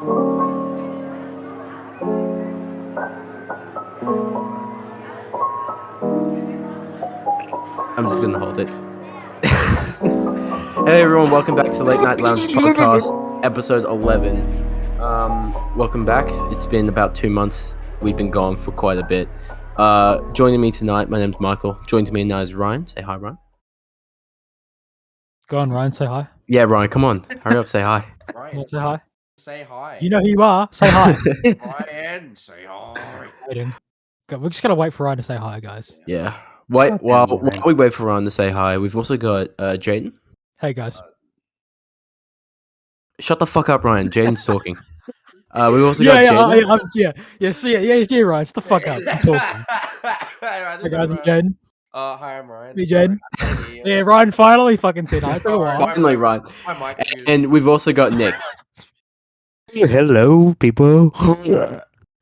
I'm just gonna hold it. Hey everyone, welcome back to Late Night Lounge Podcast, episode 11. Welcome back. It's been about 2 months. We've been gone for quite a bit. Joining me tonight, my name's Michael. Joining me now is Ryan. Say hi, Ryan. Go on, Ryan. Say hi. Yeah, Ryan, come on. Hurry up, say hi. Ryan, Say hi. say hi. You know who you are. Say hi. Ryan, say hi. Waiting. We just gotta wait for Ryan to say hi, guys. Yeah. While we wait for Ryan to say hi, we've also got Jaydn. Hey, guys. Shut the fuck up, Ryan. Jaden's talking. We've also got Jaydn. Yeah, Ryan. Shut the fuck up. I'm talking. Hey, guys, I'm Jaydn. Hi, I'm Ryan. Hey, Jaydn. Yeah, Ryan finally fucking said hi. Finally, Ryan. And we've also got Nik. Hello, people.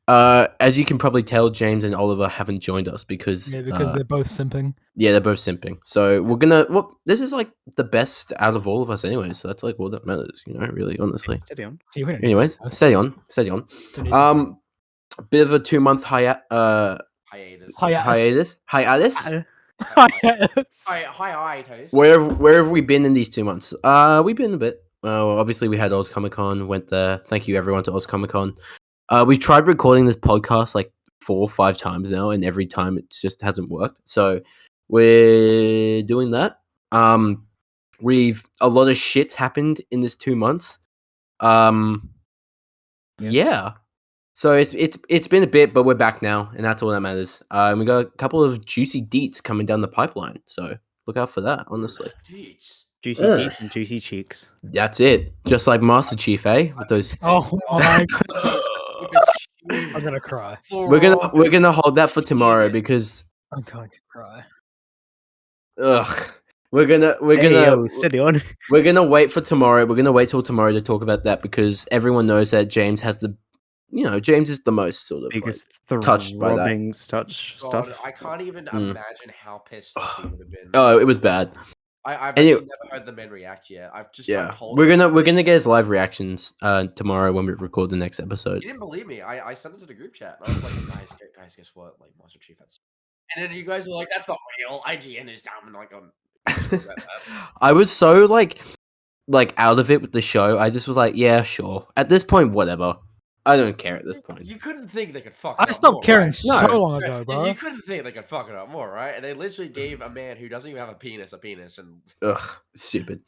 As you can probably tell, James and Oliver haven't joined us because they're both simping. Yeah, they're both simping. So we're gonna. Well, this is like the best out of all of us, anyway. So that's like all that matters, really, honestly. Steady on. Anyways, steady on. Bit of a 2-month hiatus. Where have we been in these 2 months? We've been a bit. Obviously we had Oz Comic Con. Went there. Thank you everyone to Oz Comic Con. We've tried recording this podcast like 4 or 5 times now, and every time it just hasn't worked. So we're doing that. A lot of shit's happened in this 2 months. Yeah. So it's been a bit, but we're back now, and that's all that matters. We got a couple of juicy deets coming down the pipeline, so look out for that. Honestly, Deets. Juicy deets and juicy cheeks. that's it. Just like Master Chief, eh? With those. Oh my god. I'm gonna cry. We're gonna hold that for tomorrow because I'm going to cry. we're gonna steady on. We're gonna wait for tomorrow. We're gonna wait till tomorrow to talk about that because everyone knows that James has the. James is the most sort of biggest touched by that. stuff. I can't even imagine how pissed off he would have been. Oh, it was bad. I've actually never heard the men react yet. I've just been told. We're gonna get his live reactions tomorrow when we record the next episode. He didn't believe me. I sent it to the group chat. And I was like, guys, guess what? Like Master Chief had. And then you guys were like, that's not real. IGN is dumb. And like, I was so like out of it with the show. I just was like, yeah, sure. At this point, whatever. I don't care at this point. You couldn't think they could fuck it up. I stopped caring right? so long ago, bro. You couldn't think they could fuck it up more, right? And they literally gave a man who doesn't even have a penis, and stupid.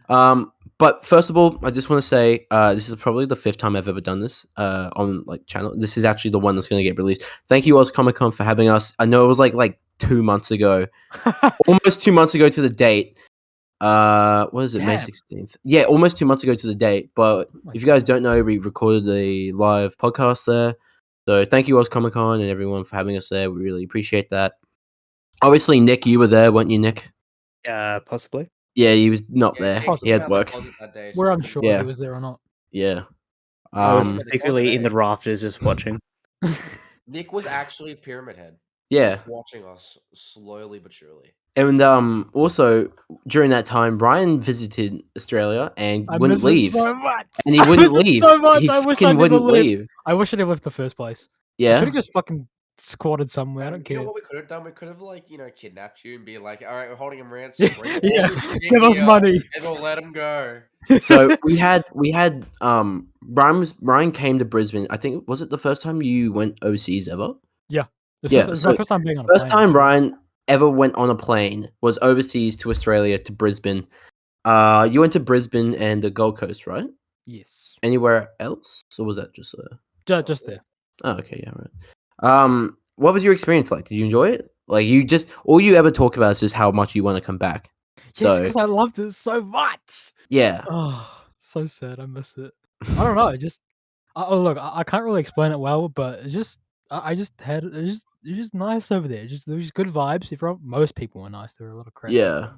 But first of all, I just want to say this is probably the 5th time I've ever done this on like channel. This is actually the one that's going to get released. Thank you, Oz Comic Con, for having us. I know it was like 2 months ago, almost 2 months ago to the date. What is it? Damn. May 16th. Yeah, almost 2 months ago to the date. But if you guys don't know, we recorded a live podcast there. So thank you, Oz Comic Con, and everyone for having us there. We really appreciate that. Obviously, Nik, you were there, weren't you, Nik? Possibly. Yeah, he was not there. He had work. We're unsure if he was there or not. Yeah. I was particularly in the rafters just watching. Nik was actually Pyramid Head. Yeah. Just watching us slowly but surely. And also during that time, Ryan visited Australia and wouldn't leave. So much. And he wouldn't leave. So much. He I wish I wouldn't leave. I wish I didn't left the first place. Yeah. I should have just fucking squatted somewhere. I don't care. You know what we could have done? We could have kidnapped you and be like, all right, we're holding him ransom. Give us money. And we'll let him go. So we had Ryan came to Brisbane. I think was it the first time you went overseas ever? Yeah. It was my first time being on a plane. First time Ryan ever went on a plane was overseas to Australia to Brisbane. You went to Brisbane and the Gold Coast, right? Yes. Anywhere else? Or was that just just there? Oh, okay, yeah, right. What was your experience like? Did you enjoy it? Like all you ever talk about is just how much you want to come back. Yes, because I loved it so much. Yeah. Oh, so sad. I miss it. I don't know. Look, I can't really explain it well, but it's just nice over there. There was just good vibes. Most people were nice. There were a lot of crap. Yeah.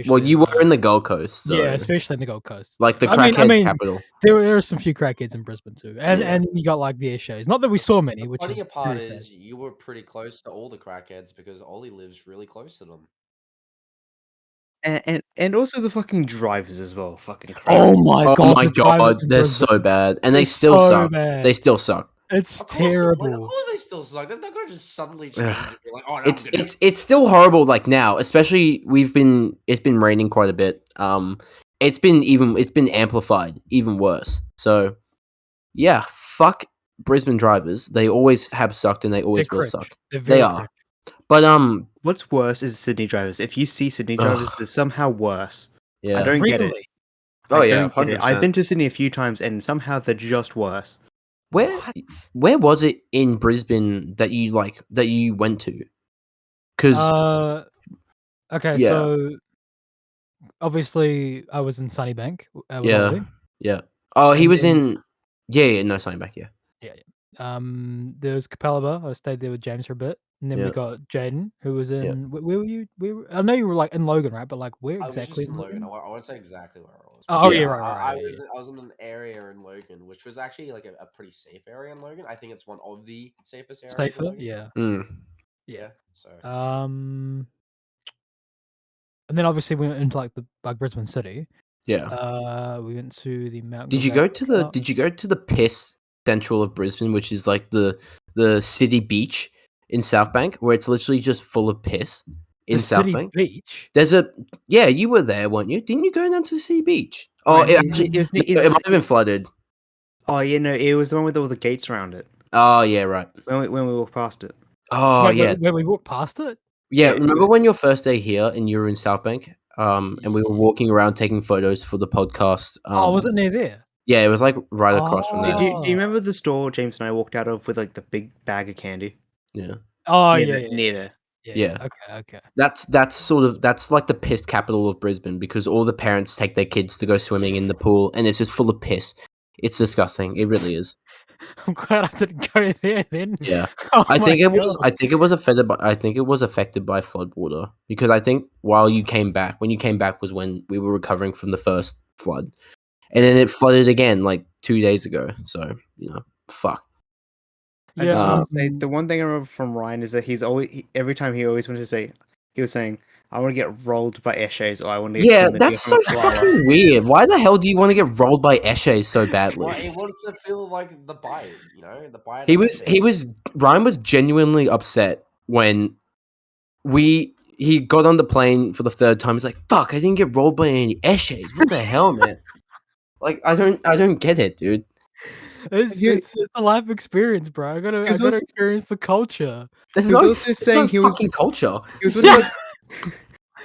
Well, you were in the Gold Coast. So. Yeah, especially in the Gold Coast. Like the crackhead capital. There were some few crackheads in Brisbane too. And you got like the air shows. Not that we saw many, which funny part is you were pretty close to all the crackheads because Ollie lives really close to them. And also the fucking drivers as well. Fucking crap. Oh my Oh god! my the drivers god, in they're Brisbane. so bad, and they It's still so suck. bad. They still suck. It's Of terrible. course they still suck. That's not gonna just suddenly change Ugh. and be like, oh, no, It's still horrible. Like now, especially it's been raining quite a bit. It's been amplified even worse. So yeah, fuck Brisbane drivers. They always have sucked, and they always They're will cringe. suck. They're They very are. cringe. But What's worse is Sydney drivers. If you see Sydney drivers, Ugh. they're somehow worse. yeah. I don't get it. Really? Oh I yeah, don't get it. 100%. I've been to Sydney a few times, and somehow they're just worse. Where was it in Brisbane that you went to? Because Okay, Yeah. so obviously I was in Sunnybank with yeah, Ollie. yeah. Oh, he And was then- in. Yeah, no, signing back. Yeah, There was Capalaba. I stayed there with James for a bit, and then Yeah. we got Jaden, who was Yeah. in. Where were you? I know you were like in Logan, right? But like, where I was exactly? just in Logan. I won't say exactly where I was. Oh, but yeah, right, I yeah, was I was in an area in Logan, which was actually like a pretty safe area in Logan. I think it's one of the safest areas. in Safer, Logan. yeah. Mm. Yeah. So And then obviously we went into like Brisbane City. Yeah. We went to the Mount. Did you go to the piss central of Brisbane, which is like the city beach in South Bank, where it's literally just full of piss in the South city Bank? beach? Yeah, you were there, weren't you? Didn't you go down to the city beach? Oh, Right, it might have been flooded. Oh yeah, no, it was the one with all the gates around it. Oh yeah, right. When we walked past it. Oh Wait, yeah, where we walked past it. yeah. Yeah, Remember when your first day here and you were in South Bank, and we were walking around taking photos for the podcast. Was it near there? Yeah, it was like right across from Do there. you remember the store James and I walked out of with like the big bag of candy? Yeah, Oh Near yeah, near there. Yeah. Okay. that's like the piss capital of Brisbane, because all the parents take their kids to go swimming in the pool, and it's just full of piss. It's disgusting. It really is. I'm glad I didn't go there then. Yeah. Oh I think my it was affected by flood water, because I think when you came back was when we were recovering from the first flood, and then it flooded again like 2 days ago. So fuck. I just want to say Yeah. the one thing I remember from Ryan is that every time he always wanted to say, he was saying, "I want to get rolled by Eshays," or "I want to get Yeah, chlamydia that's so from a koala." fucking weird. Why the hell do you want to get rolled by Eshays so badly? well, it wants to feel like the bite, the bite. Ryan was genuinely upset when he got on the plane for the third time. He's like, "Fuck, I didn't get rolled by any Eshays. What the hell, man?" Like, I don't get it, dude. It's a life experience, bro. I gotta also- experience the culture. There's He was no, also there's saying no he was- fucking culture. He was wanting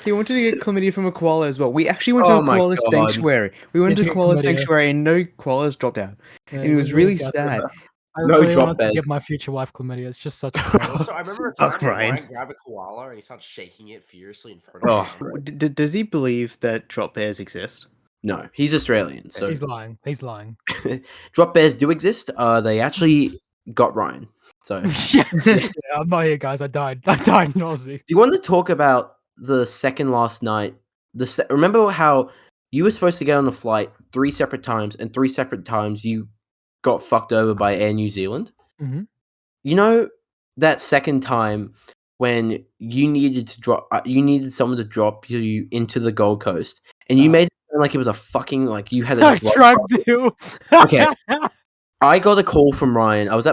he wanted to get chlamydia from a koala as well. We actually went to Oh a my koala God. sanctuary. We went Yeah, to to a get koala chlamydia. sanctuary and no koalas dropped out. Yeah, And it was really sad. I No really drop wanted to bears. give my future wife chlamydia. It's just such a fail. Also, I remember a time Fuck when Ryan. Ryan grabbed a koala and he started shaking it furiously in front of Oh, me. Does he believe that drop bears exist? no, he's Australian, so He's lying. He's lying. drop bears do exist. They actually got Ryan. So, do yeah, I'm not here, guys. I died in Aussie. you want to talk about the second last night? Remember how you were supposed to get on a flight 3 separate times, and 3 separate times you got fucked over by Air New Zealand? Mm-hmm. You know that second time when you needed someone to drop you into the Gold Coast, and you made it sound like it was a fucking, like you had a drug deal. Okay. I got a call from Ryan. I was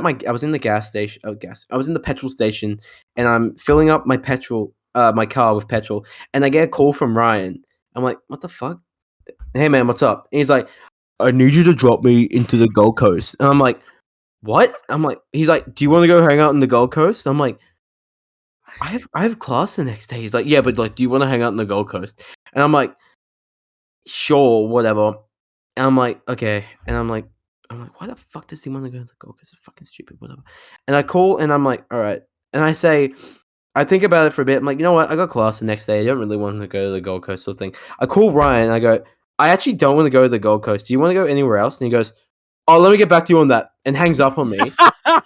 in the gas station. I was in the petrol station, and I'm filling up my my car with petrol, and I get a call from Ryan. I'm like, what the fuck? Hey man, what's up? And he's like, I need you to drop me into the Gold Coast. And I'm like, what? He's like, do you want to go hang out in the Gold Coast? I'm like, I have class the next day. He's like, yeah, but like, do you want to hang out in the Gold Coast? And I'm like, sure, whatever. And I'm like, okay. And I'm like, why the fuck does he want to go to the Gold Coast? It's fucking stupid, whatever. And I call and I'm like, all right. And I think about it for a bit. I'm like, you know what? I got class the next day. I don't really want to go to the Gold Coast sort of thing. I call Ryan and I go, I actually don't want to go to the Gold Coast. Do you want to go anywhere else? And he goes, oh, let me get back to you on that. And hangs up on me.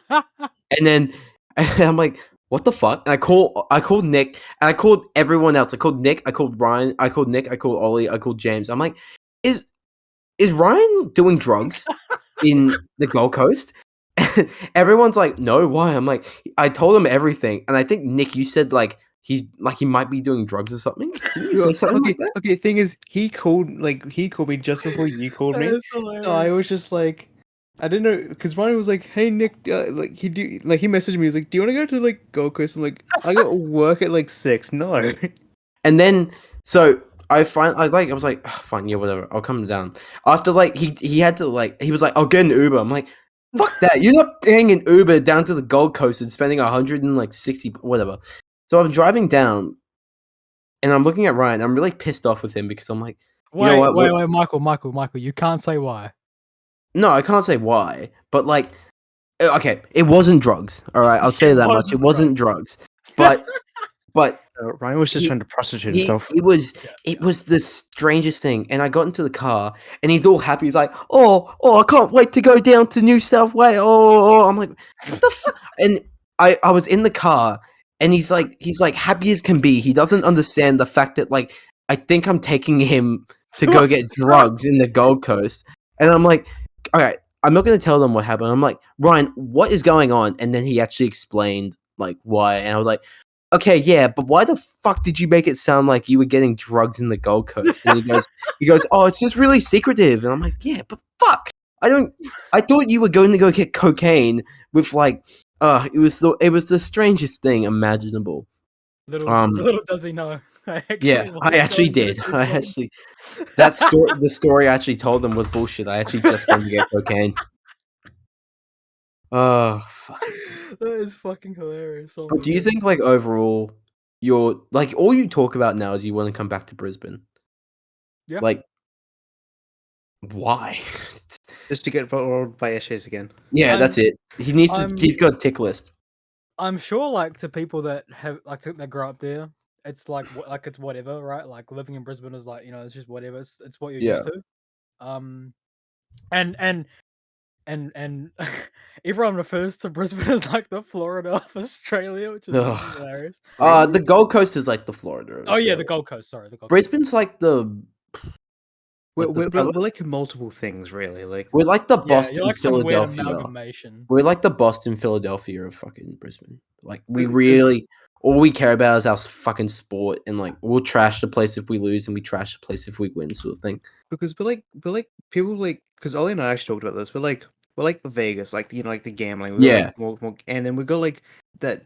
And then I'm like, what the fuck? And I called Nick, and I called everyone else. I called Nick, I called Ryan, I called Nick, I called Ollie, I called James. I'm like, is Ryan doing drugs in the Gold Coast? And everyone's like, no, why? I'm like, I told him everything. And I think, Nick, you said like he might be doing drugs or something. Didn't you say something like that? Okay, thing is, he called me just before you called me. That's So I hilarious. was just like, I didn't know, because Ryan was like, "Hey Nick," he messaged me. He was like, "Do you want to go to like Gold Coast?" I'm like, "I got work at like 6. No." And then so I was like, "Ugh, fine, yeah, whatever. I'll come down. After like he had to like he was like, I'll get an Uber. I'm like, fuck that. You're not getting an Uber down to the Gold Coast and spending 160 whatever. So I'm driving down and I'm looking at Ryan. I'm really pissed off with him because I'm like, you know what? Wait, Michael, you can't say why. No, I can't say why, but like, okay, it wasn't drugs. All right, I'll say It that much. It wasn't drugs, but Ryan was just He- trying to prostitute himself. it was the strangest thing. And I got into the car and he's all happy. He's like, oh, I can't wait to go down to New South Wales. I'm like, what the fuck? And I was in the car and he's like happy as can be. He doesn't understand the fact that like I think I'm taking him to go get drugs in the Gold Coast. And I'm like, all right, I'm not going to tell them what happened. I'm like, Ryan, what is going on? And then he actually explained like why. And I was like, okay, yeah, but why the fuck did you make it sound like you were getting drugs in the Gold Coast? And he goes, oh, it's just really secretive. And I'm like, yeah, but fuck, I thought you were going to go get cocaine with like, it was the strangest thing imaginable. Little does he know. I actually did. The story I actually told them was bullshit. I actually just went to get cocaine. Oh, fuck. That is fucking hilarious. Oh But my do you God. think like overall, you're like all you talk about now is you want to come back to Brisbane? Yeah. Like, why? Just to get rolled by Eshes again. Yeah, I'm- that's it. He needs to. I'm- He's got a tick list. I'm sure, like, to people that have that grow up there, it's like it's whatever, right? Like living in Brisbane is like, it's just whatever. It's what you're used to. And everyone refers to Brisbane as like the Florida of Australia, which is Ugh. fucking hilarious. The Gold Coast is like the Florida. Of Oh yeah, the Australia. Gold Coast. Sorry, the Gold Coast. Brisbane's like the. We're the like multiple things, really. Like we're like the Yeah, Boston, you're like some weird Philadelphia. amalgamation. We're like the Boston, Philadelphia of fucking Brisbane. Like we Because- really, all we care about is our fucking sport, and like we'll trash the place if we lose, and we trash the place if we win, sort of thing. because we're like people like, because Ollie and I actually talked about this. We're like the Vegas, like like the gambling. We're Yeah. like more, and then we go like that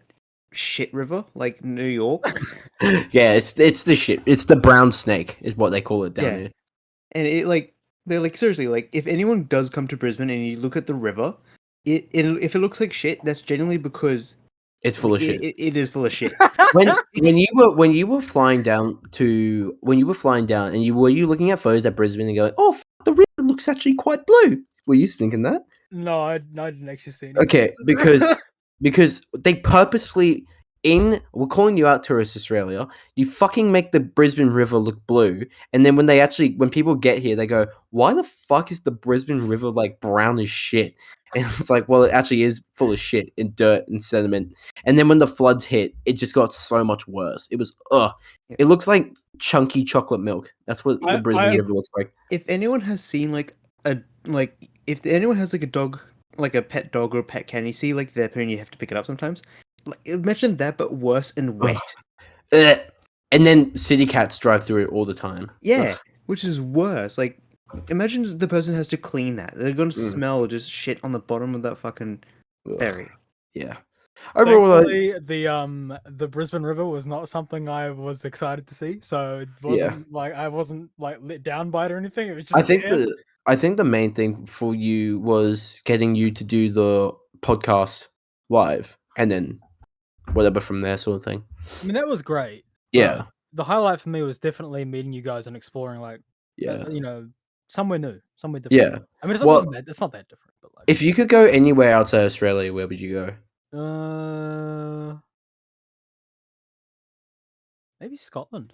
shit river, like New York. Yeah, it's the shit. It's the brown snake, is what they call it down Yeah. there. And it like, they're like, seriously, like if anyone does come to Brisbane and you look at the river, if it looks like shit, that's generally because It's full of shit. It is full of shit. when you were flying down and were you looking at photos at Brisbane and going, oh, the river looks actually quite blue? Were you thinking that? No, I didn't actually see any. Okay, because they purposefully we're calling you out, Tourist Australia. You fucking make the Brisbane River look blue, and then when people get here, they go, why the fuck is the Brisbane River like brown as shit? And it's like, well, it actually is full of shit and dirt and sediment. And then when the floods hit, it just got so much worse. It was it looks like chunky chocolate milk. That's what the Brisbane River looks like. If anyone has seen if anyone has like a dog, like a pet dog or a pet cat, and you see like their poo and you have to pick it up sometimes, like imagine that but worse and wet. And then city cats drive through it all the time. Yeah, which is worse. Like, imagine the person has to clean that. They're going to smell just shit on the bottom of that fucking ferry. Yeah. Overall, Thankfully, the Brisbane River was not something I was excited to see, so it wasn't like I wasn't like let down by it or anything. It was just I think the main thing for you was getting you to do the podcast live and then whatever from there, sort of thing. I mean, that was great. Yeah. The highlight for me was definitely meeting you guys and exploring like somewhere new, somewhere different. Yeah. I mean, it's not that different, but like if you could go anywhere outside Australia, where would you go? Maybe Scotland.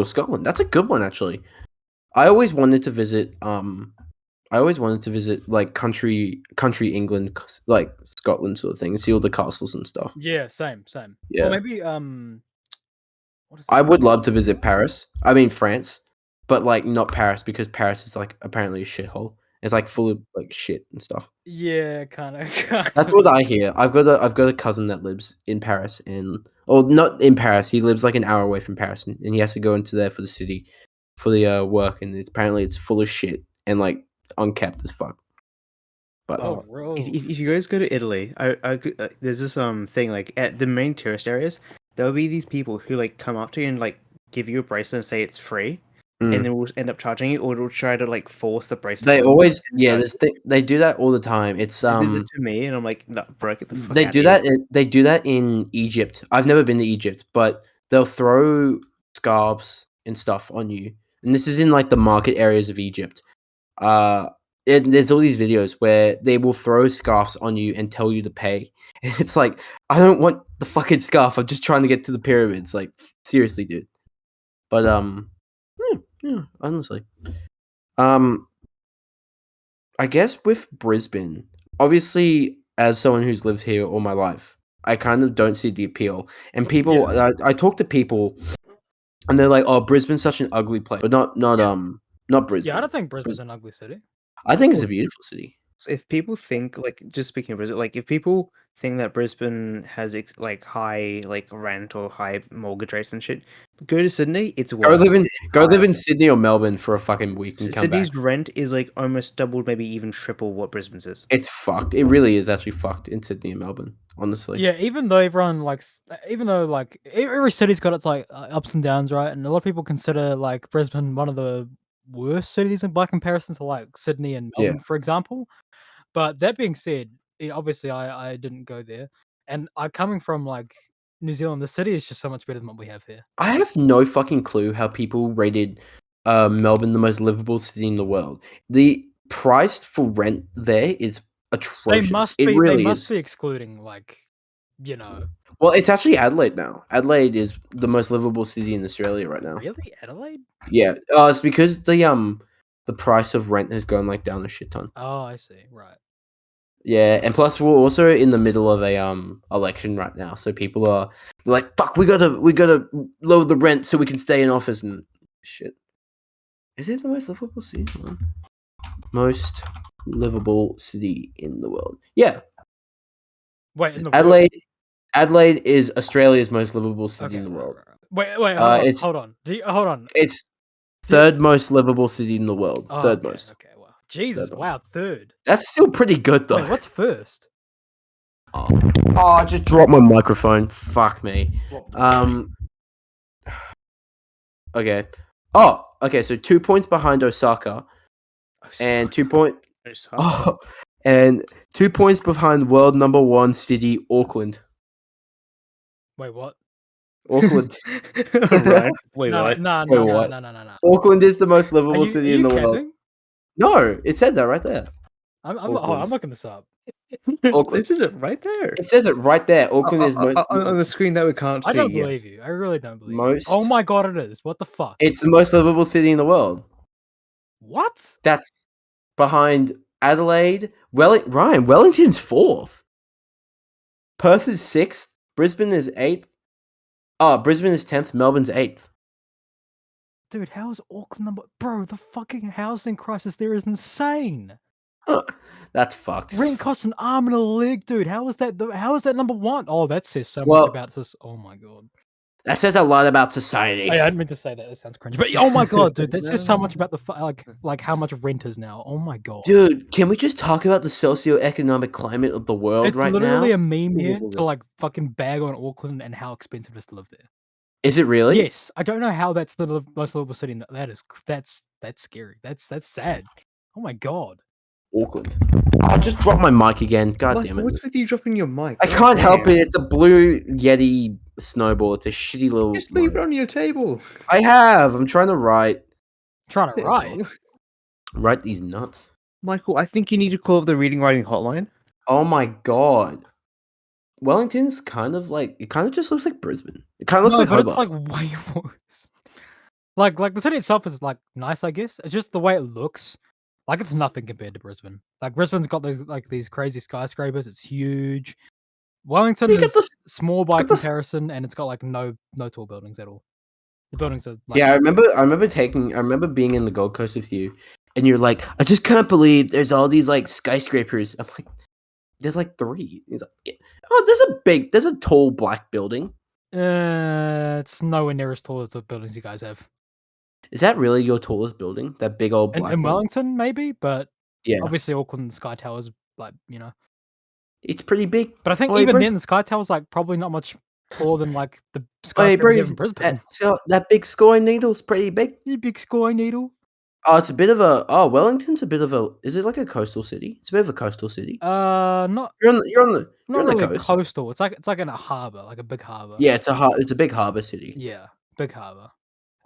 Scotland. That's a good one, actually. I always wanted to visit. Like country England, like Scotland, sort of thing, and see all the castles and stuff. Yeah, same. Yeah. Or maybe what is I would love to visit Paris. I mean France, but like not Paris because Paris is like apparently a shithole, It's like full of like shit and stuff. Yeah, kind of. That's what I hear. I've got a cousin that lives in Paris, or not in Paris. He lives like an hour away from Paris, and he has to go into there for the city, for the work, and apparently it's full of shit and like unkept as fuck. But Oh, bro. If you guys go to Italy, there's this thing like at the main tourist areas, there'll be these people who like come up to you and like give you a bracelet and say it's free, and then we'll end up charging you, or they'll try to like force the bracelet. they on you always and yeah. charge They do that all the time. It's you. They did it to me, and I'm like, no, bro, get the fuck they out do of here. that. They do that in Egypt. I've never been to Egypt, but they'll throw scarves and stuff on you, and this is in like the market areas of Egypt. There's all these videos where they will throw scarves on you and tell you to pay, and it's like, I don't want the fucking scarf. I'm just trying to get to the pyramids. Like, seriously, dude. But yeah, honestly, I guess with Brisbane, obviously, as someone who's lived here all my life, I kind of don't see the appeal. And people, I talk to people, and they're like, "Oh, Brisbane's such an ugly place," but not Brisbane. Yeah, I don't think Brisbane's an ugly city. I think it's a beautiful city. So if people think like, just speaking of Brisbane, like if people think that Brisbane has like high like rent or high mortgage rates and shit, go to Sydney. It's Go worse. live in Sydney or Melbourne for a fucking week and come back. Sydney's rent is like almost double, maybe even triple what Brisbane's is. It's fucked. It really is actually fucked in Sydney and Melbourne. Honestly. Yeah, even though everyone even though like every city's got its like ups and downs, right? And a lot of people consider like Brisbane one of the worst cities by comparison to like Sydney and Melbourne, for example. But that being said, obviously I didn't go there, and I coming from like New Zealand, the city is just so much better than what we have here. I have no fucking clue how people rated Melbourne the most livable city in the world. The price for rent there is atrocious. They must be excluding like, you know. Well, it's actually Adelaide now. Adelaide is the most livable city in Australia right now. Really, Adelaide? Yeah, it's because the price of rent has gone like down a shit ton. Oh, I see. Right. Yeah, and plus we're also in the middle of a election right now, so people are like, "Fuck, we gotta lower the rent so we can stay in office and shit." Is it the most livable city? Most livable city in the world? Yeah. Wait, in the Adelaide. world? Adelaide is Australia's most livable city in the world. Wait, hold on. Hold on. It's third most livable city in the world. Third most. Okay, wow. Jesus, wow, third. That's still pretty good though. Wait, what's first? Oh, I just dropped my microphone. Fuck me. Okay. Oh, okay. So 2 points behind Osaka, and 2 point. Oh, and 2 points behind world number one city Auckland. Wait, what? Auckland. Right. Wait, what? No. Auckland is the most livable city in the world. No, it said that right there. I'm looking this up. Auckland. This is it right there. It says it right there. Auckland is most on the screen that we can't see. I don't believe you. I really don't believe most. You. Oh my god, it is. What the fuck? It's the most livable city in the world. What? That's behind Adelaide. Wellington's fourth. Perth is sixth. Brisbane is eighth. Brisbane is 10th. Melbourne's 8th. Dude, how is Auckland number... Bro, the fucking housing crisis there is insane. That's fucked. Rent costs an arm and a leg, dude. How is that number one? Oh, that says so much about this. Oh my god. That says a lot about society. I didn't mean to say that. That sounds cringy. But oh my god, dude, that says so much about the like how much rent is now. Oh my god. Dude, can we just talk about the socioeconomic climate of the world right now? It's literally a meme here to like fucking bag on Auckland and how expensive it is to live there. Is it really? Yes. I don't know how that's the most livable city. That's scary. That's sad. Oh my god. Auckland. I just dropped my mic again. God damn it. What's with you dropping your mic? I can't help it. It's a blue Yeti snowball. It's a shitty little. Just leave it on your table. I have. I'm trying to write. Write these nuts. Michael, I think you need to call up the reading writing hotline. Oh my god. Wellington's kind of just looks like Brisbane. It kind of looks like Hobart. It's like way worse. Like the city itself is like nice, I guess. It's just the way it looks. Like it's nothing compared to Brisbane. Like Brisbane's got these crazy skyscrapers. It's huge. Wellington is small by comparison, and it's got like no tall buildings at all. The buildings are like, yeah. I remember being in the Gold Coast with you, and you're like, I just can't believe there's all these like skyscrapers. I'm like, there's like 3. He's like, "Yeah. Oh, there's a tall black building. It's nowhere near as tall as the buildings you guys have. Is that really your tallest building? That big old black In one? Wellington, maybe, but Yeah, obviously Auckland Sky Tower's like, it's pretty big. But I think Oi, even bro. then the Sky Tower's like probably not much taller than like the Hey, skyscrapers you have bro, in Brisbane. that big sky needle's pretty big. You big sky needle. Oh, it's a bit of a. Oh, Wellington's a bit of a. Is it like a coastal city? It's a bit of a coastal city. Not You're not on the really coast. coastal. It's like in a harbour, like a big harbour. Yeah, it's a big harbour city. Yeah, big harbour.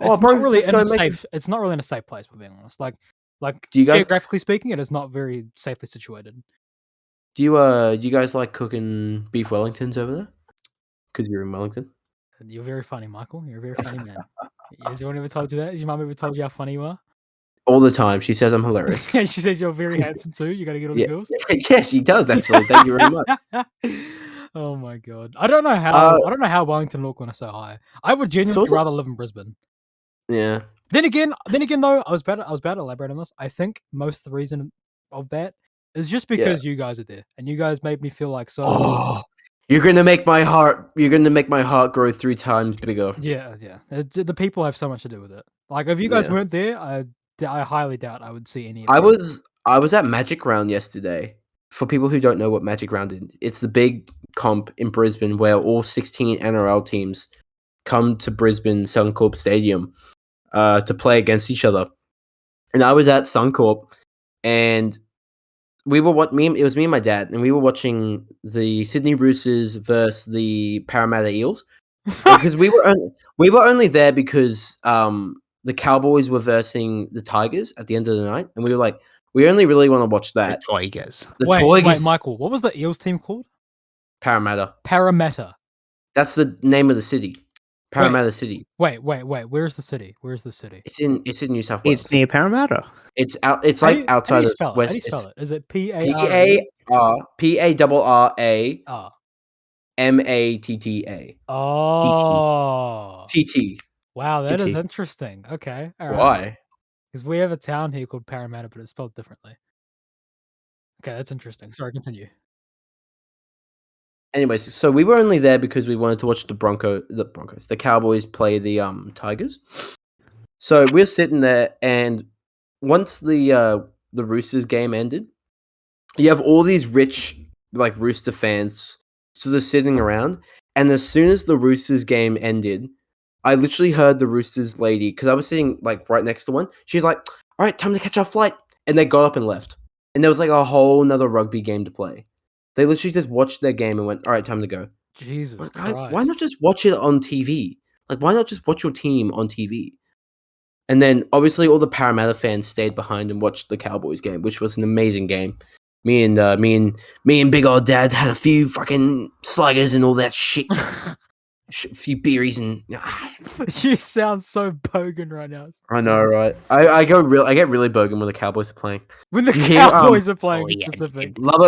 Oh, It's bro, not really let's in go a and make safe. It's not really in a safe place, for being honest. Like Do you guys geographically speaking, it is not very safely situated. do you guys like cooking beef Wellingtons over there? Because you're in Wellington. You're very funny, Michael. You're a very funny man. Has anyone ever told you that? Has your mum ever told you how funny you are? All the time, she says I'm hilarious. She says you're very handsome too. You got to get all the Yeah, girls. yeah, she does actually. Thank you very much. Oh my god! I don't know how Wellington and Auckland are so high. I would genuinely Sort of. rather live in Brisbane. Yeah. Then again, though, I was about to elaborate on this. I think most of the reason of that is just because you guys are there, and you guys made me feel like so. Oh, you're gonna make my heart. You're gonna make my heart grow 3 times bigger. Yeah. The people have so much to do with it. Like if you guys Yeah. weren't there, I highly doubt I would see any. Of I that. was at Magic Round yesterday. For people who don't know what Magic Round is, it's the big comp in Brisbane where all 16 NRL teams come to Brisbane Suncorp Stadium to play against each other. And I was at Suncorp, and it was me and my dad, and we were watching the Sydney Roosters versus the Parramatta Eels. Because we were only there because the Cowboys were versing the Tigers at the end of the night, and we were like, we only really want to watch that. Tigers. The Wait, Tigers, Michael, what was the Eels team called? Parramatta. Parramatta. That's the name of the city. Parramatta City. Wait. Where's the city? It's in New South Wales. It's near Parramatta. It's out. It's like outside of How West. do you spell it? Is it P-A-R-A? PARRAMATTA. Oh. TT. Wow, that is TT. interesting. Okay. All right. Why? Because we have a town here called Parramatta, but it's spelled differently. Okay, that's interesting. Sorry, continue. Anyways, so we were only there because we wanted to watch the Cowboys play the Tigers. So we're sitting there, and once the Roosters game ended, you have all these rich like Rooster fans sort of sitting around, and as soon as the Roosters game ended, I literally heard the Roosters lady, because I was sitting like right next to one. She's like, "All right, time to catch our flight," and they got up and left. And there was like a whole nother rugby game to play. They literally just watched their game and went, "All right, time to go." Jesus Like, Christ. why not just watch it on TV? Like, why not just watch your team on TV? And then obviously all the Parramatta fans stayed behind and watched the Cowboys game, which was an amazing game. Me and Big Old Dad had a few fucking sluggers and all that shit. A few beeries and You sound so bogan right now. I know, right? I get really bogan when the Cowboys are playing. When the You hear, Cowboys are playing oh, yeah, specific. Love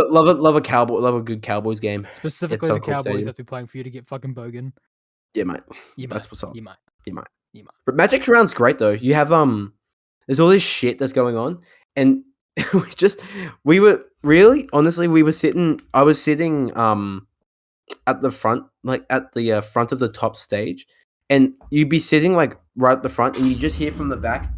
a good Cowboys game. Specifically the Suncorp Cowboys Stadium. have to be playing for you to get fucking bogan. Yeah, mate. You That's might. what's up. You might. You might. You might. But Magic Round's great though. You have there's all this shit that's going on, and we were sitting. I was sitting at the front, like at the front of the top stage, and you'd be sitting like right at the front, and you just hear from the back,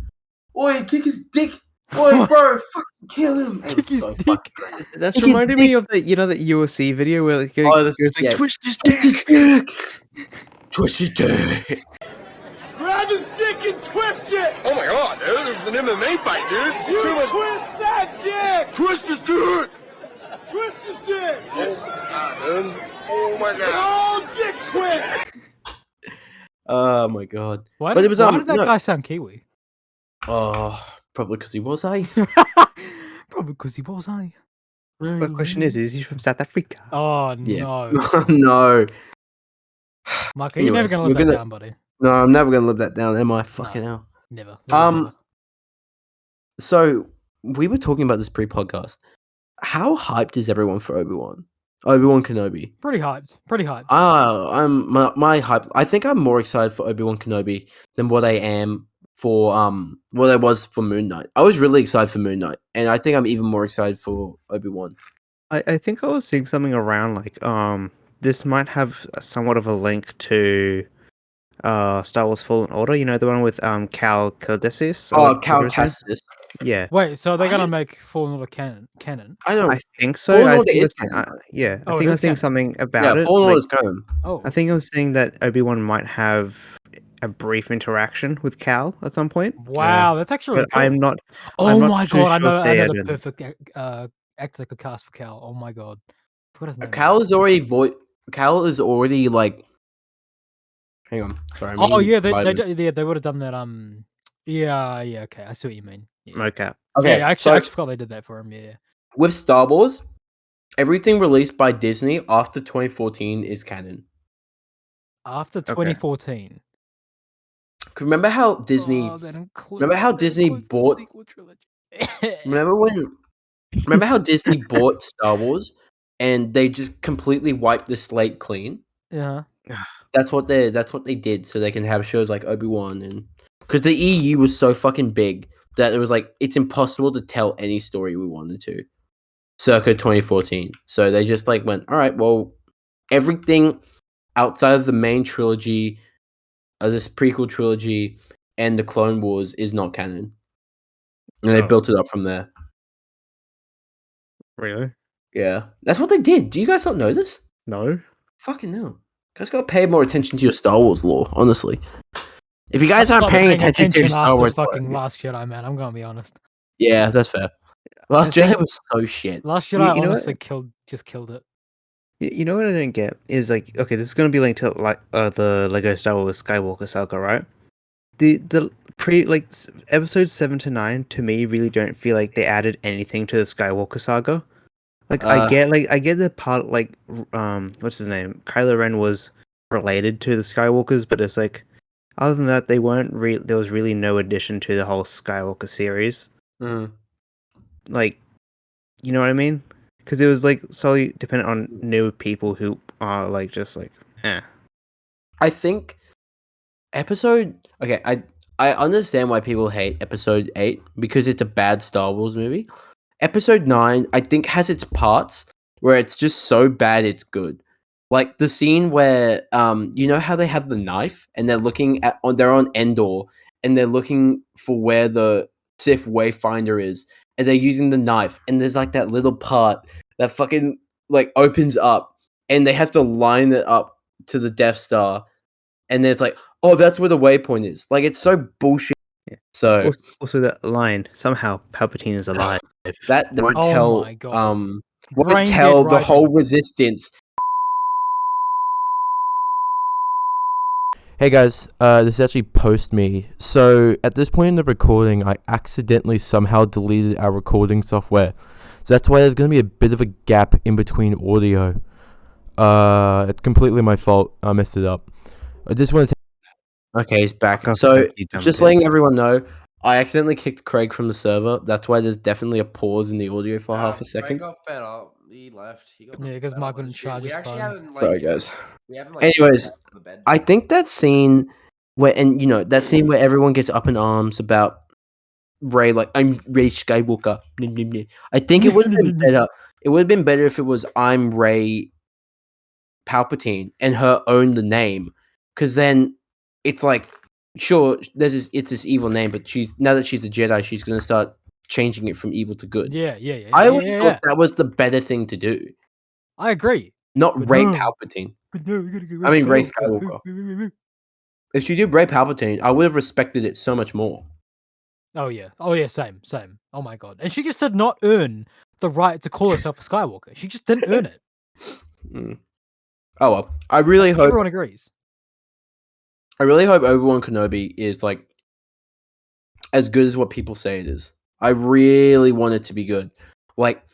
"Oi, kick his dick! Oi, bro, fucking kill him!" And Kick his dick. That's Kick his reminded me of the that UFC video where like, it's like yeah. twist his Twist his dick. dick! Twist his dick! Grab his dick and twist it! Oh my god, dude, this is an MMA fight, dude. You twist that dick! Twist his dick! Twist his dick! Oh my god. Oh, dick twist! Oh my god. Why But did, it was, why did that no. guy sound Kiwi? Oh, probably because he was, eh? Probably because he was, eh? The question is he from South Africa? Oh, Yeah. no. No. Michael, you're never Anyways, going to we're live that gonna- down, buddy. No, I'm never going to live that down, am I? Fucking hell. Never. Um, So, we were talking about this pre-podcast. How hyped is everyone for Obi-Wan? Obi-Wan Kenobi. Pretty hyped. Pretty hyped. I'm my hype. I think I'm more excited for Obi-Wan Kenobi than what I am for what there was for Moon Knight. I was really excited for Moon Knight, and I think I'm even more excited for Obi-Wan. I think I was seeing something around like this might have somewhat of a link to Star Wars Fallen Order. You know, the one with Cal Kestis. Oh, Cal Kestis. Yeah, Wait, so they're I gonna didn't- make Fallen Order canon? I don't. I think so. Fallen I Order think is I canon, yeah, Oh, I it think I is was seeing canon. something Yeah, about it. Fallen Like, Order's canon. Oh, I think I was saying that Obi-Wan might have a brief interaction with Cal at some point. wow, that's actually But cool. I'm not. Oh I'm not my too god, I sure know, if I they know had the an- perfect actor they could cast for Cal. Oh my god, forgot his name. Cal is already Cal is already like. Hang on, sorry. I'm Oh reading yeah, Biden. they would have done that. Yeah, okay, I see what you mean. Yeah, mocap. Okay, yeah, I so actually forgot they did that for him. Yeah. with Star Wars, everything released by Disney after 2014 is canon. After Okay. 2014. Remember how Disney? Oh, that includes, Remember how Disney bought? sequel trilogy. Remember how Disney bought Star Wars and they just completely wiped the slate clean? Yeah. That's what they did so they can have shows like Obi-Wan and because the EU was so fucking big that it was like it's impossible to tell any story we wanted to circa 2014. So they just like went, all right, well, everything outside of the main trilogy, this prequel trilogy, and the Clone Wars is not canon, and they Oh. built it up from there. Really? Yeah, that's what they did. Do you guys not know this? No. Fucking no. You guys gotta pay more attention to your Star Wars lore, honestly. If you guys I aren't started paying attention to your Star after Wars, fucking lore, Last Jedi, man. I'm gonna be honest. yeah, that's fair. Last I Jedi think- was so shit. Last Jedi you know what? honestly killed it. You know what I didn't get is like, okay, this is gonna be linked to like the Lego Star Wars Skywalker saga, right? The episodes 7 to 9 to me really don't feel like they added anything to the Skywalker saga. Like I get the part like what's his name? Kylo Ren was related to the Skywalkers, but it's like other than that, they weren't there was really no addition to the whole Skywalker series. Mhm. Like, you know what I mean? Because it was like solely dependent on new people who are like just like, eh. I think episode. Okay, I understand why people hate episode 8 because it's a bad Star Wars movie. Episode 9, I think, has its parts where it's just so bad it's good. Like the scene where you know how they have the knife and they're looking they're on Endor and they're looking for where the Sith Wayfinder is and they're using the knife and there's like that little part that fucking like opens up and they have to line it up to the Death Star and then it's like, oh, that's where the waypoint is. Like it's so bullshit. Yeah. So Also that line, somehow Palpatine is alive. that won't Oh tell my God. won't Brain tell dead the right whole now. resistance. Hey guys, this is actually post me. So at this point in the recording, I accidentally somehow deleted our recording software. So that's why there's going to be a bit of a gap in between audio. It's completely my fault. I messed it up. I just want to. Okay, he's back. Fuck So off, you dumb just bitch. letting everyone know, I accidentally kicked Craig from the server. That's why there's definitely a pause in the audio for half a second. Craig got fed up. He left. He got Yeah, 'cause fed Mark up with wouldn't the stream. charge We his actually phone. haven't like. Sorry, guys. We haven't like. Anyways, slept on the bed. I think that scene where, and you know, that scene where everyone gets up in arms about Ray, like, I'm Ray Skywalker. I think it would have been better. It would have been better if it was I'm Ray Palpatine and her own the name. Because then it's like, sure, it's this evil name, but now that she's a Jedi, she's going to start changing it from evil to good. Yeah. I always thought that was the better thing to do. I agree. Not But Ray no. Palpatine. But no, we gotta get I mean, Ray Skywalker. If she did Ray Palpatine, I would have respected it so much more. Oh yeah, same. Oh my God, and she just did not earn the right to call herself a Skywalker. She just didn't earn it. Mm. Oh well, I really hope Everyone agrees. Obi-Wan Kenobi is like as good as what people say it is. I really want it to be good. Like,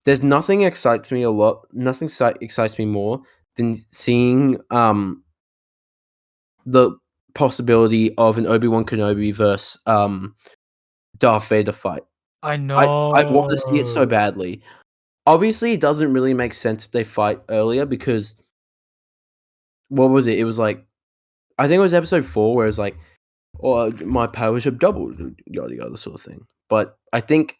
there's nothing excites me excites me more than seeing the possibility of an Obi-Wan Kenobi versus Darth Vader fight. I know. I want to see it so badly. Obviously, it doesn't really make sense if they fight earlier because what was it? It was like I think it was episode 4 where it's like or my powers have doubled, yada yada sort of thing. But I think,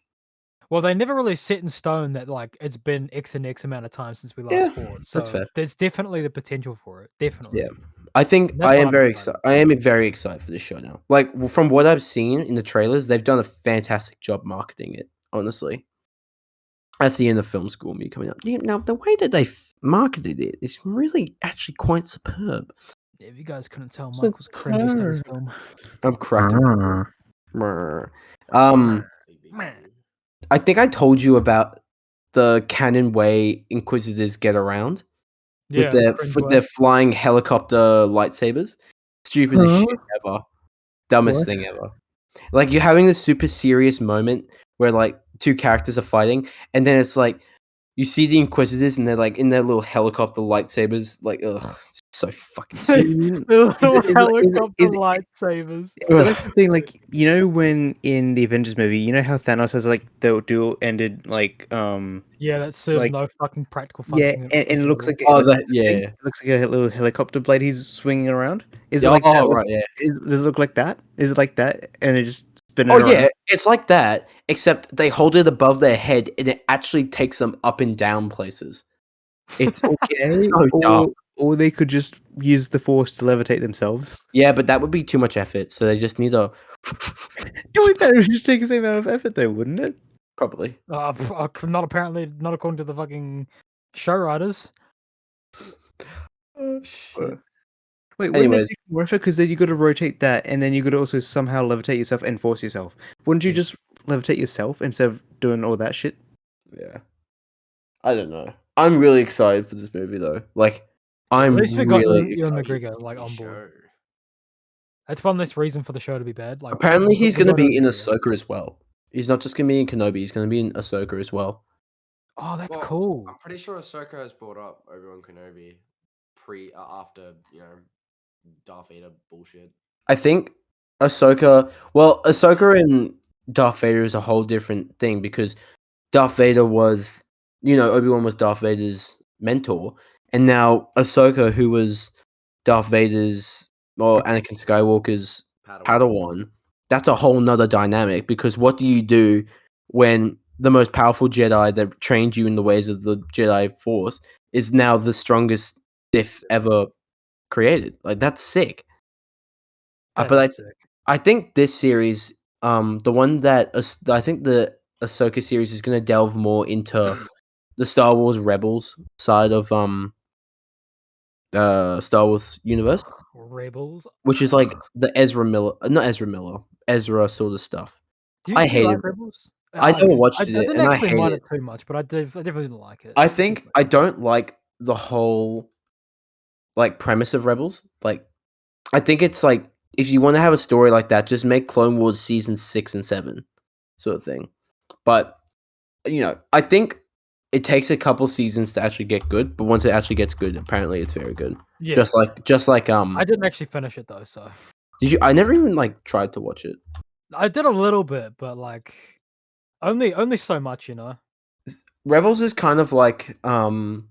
Well, they never really set in stone that like it's been X and X amount of time since we yeah, last fought. that's So fair. there's definitely the potential for it. Definitely. Yeah, I think And that's what I'm excited excited. about. I am very excited for this show now. Like from what I've seen in the trailers, they've done a fantastic job marketing it. Honestly, I see in the film school me coming up. Now the way that they marketed it is really actually quite superb. Yeah, if you guys couldn't tell, Mike was cringest at his film. I'm cracking. Ah. Meh. I think I told you about the canon way Inquisitors get around with Yeah, the their cringe with way. their flying helicopter lightsabers. Stupidest Huh? shit ever. Dumbest What? thing ever. Like you're having this super serious moment where like two characters are fighting, and then it's like you see the Inquisitors and they're like in their little helicopter lightsabers. Like, ugh, it's so fucking stupid. The little is it- helicopter is it- lightsabers. Is it like the thing, like when in the Avengers movie, how Thanos has like the dual ended Yeah, that serves like no fucking practical yeah, function. and it looks like Oh, like, that the thing, yeah. it looks like a little helicopter blade he's swinging around. Is it Yeah, like that? oh right, yeah. Does it look like that? Is it like that? And it just spinning Oh around? yeah, it's like that, except they hold it above their head and it actually takes them up and down places. It's Okay. so dumb. Or they could just use the force to levitate themselves. Yeah, but that would be too much effort, so they just need a That would just take the same amount of effort, though, wouldn't it? probably. Not apparently, not according to the fucking show writers. Oh shit. Wait, wouldn't Anyways. it take more effort? Because then you got to rotate that, and then you got to also somehow levitate yourself and force yourself. Wouldn't you just levitate yourself instead of doing all that shit? Yeah. I don't know. I'm really excited for this movie though. Like I'm At least we got really Ewan excited. McGregor like on board. That's one less reason for the show to be bad. Like Apparently he's we gonna got be in Ewan McGregor. Ahsoka as well. He's not just gonna be in Kenobi, he's gonna be in Ahsoka as well. Oh, that's Well, cool. I'm pretty sure Ahsoka has brought up Obi-Wan Kenobi after Darth Vader bullshit. I think Ahsoka and Darth Vader is a whole different thing because Darth Vader was Obi-Wan was Darth Vader's mentor, and now Ahsoka, who was Darth Vader's or Anakin Skywalker's Padawan, that's a whole nother dynamic because what do you do when the most powerful Jedi that trained you in the ways of the Jedi Force is now the strongest Sith ever created? Like that's sick. That But is sick. I think this series, the one that I think the Ahsoka series is going to delve more into the Star Wars Rebels side of Star Wars universe, Rebels. which is like the not Ezra Miller, Ezra sort of stuff. Do I you hated like it. Rebels? I never Okay. watched I it, didn't and I actually hate mind it. it too much, but I definitely didn't like it. I think I don't like the whole like premise of Rebels. Like, I think it's like if you want to have a story like that, just make Clone Wars season 6 and 7, sort of thing. But I think it takes a couple seasons to actually get good. But once it actually gets good, apparently it's very good. Yeah. Just like I didn't actually finish it though, so Did you? I never even like tried to watch it. I did a little bit, but like only so much, Rebels is kind of like Clone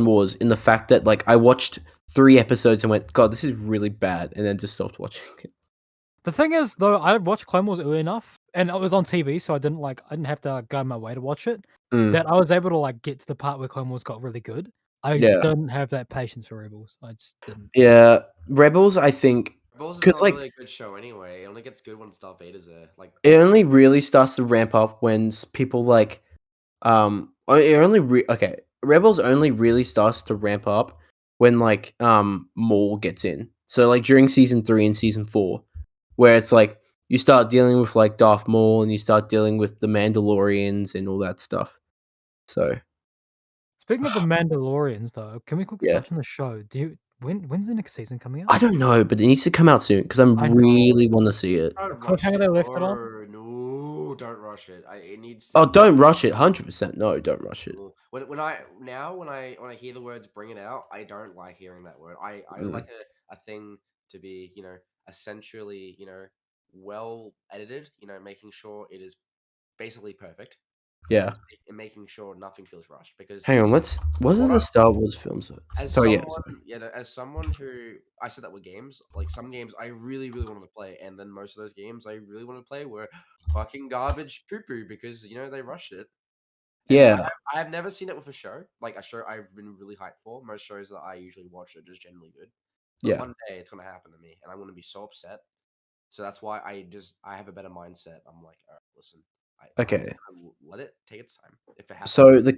Wars in the fact that like I watched 3 episodes and went, God, this is really bad, and then just stopped watching it. The thing is, though, I watched Clone Wars early enough, and it was on TV, so I didn't have to go my way to watch it. That I was able to like get to the part where Clone Wars got really good. I Yeah. don't have that patience for Rebels. I just didn't. Yeah, Rebels. I think Rebels is 'Cause, not like- really a good show anyway. It only gets good when Darth Vader's there. Like it only really starts to ramp up when people like it only okay. Rebels only really starts to ramp up when like Maul gets in. So like during season 3 and season 4, where it's like you start dealing with like Darth Maul and you start dealing with the Mandalorians and all that stuff. So Speaking of the Mandalorians, though, can we quickly Yeah. touch on the show? When's the next season coming out? I don't know, but it needs to come out soon because I know. really want to see it. don't The rush cliffhanger it. they left it on? No, don't rush it. It needs. Oh, don't rush it. 100%. No, don't rush it. When I hear the words "bring it out," I don't like hearing that word. I like a thing to be essentially well edited. Making sure it is basically perfect. Yeah. and making sure nothing feels rushed. Because Hang on, what are the Star Wars films? as Sorry, someone who I said that with games, like some games I really wanted to play, and then most of those games I really wanted to play were fucking garbage poo poo because they rushed it. And yeah, I have never seen it with a show, like a show I've been really hyped for. Most shows that I usually watch are just generally good, but yeah. one day it's gonna happen to me, and I'm gonna be so upset. So that's why I have a better mindset. I'm like, all right, listen, I'm just Okay. gonna let it take its time. If it happens, So the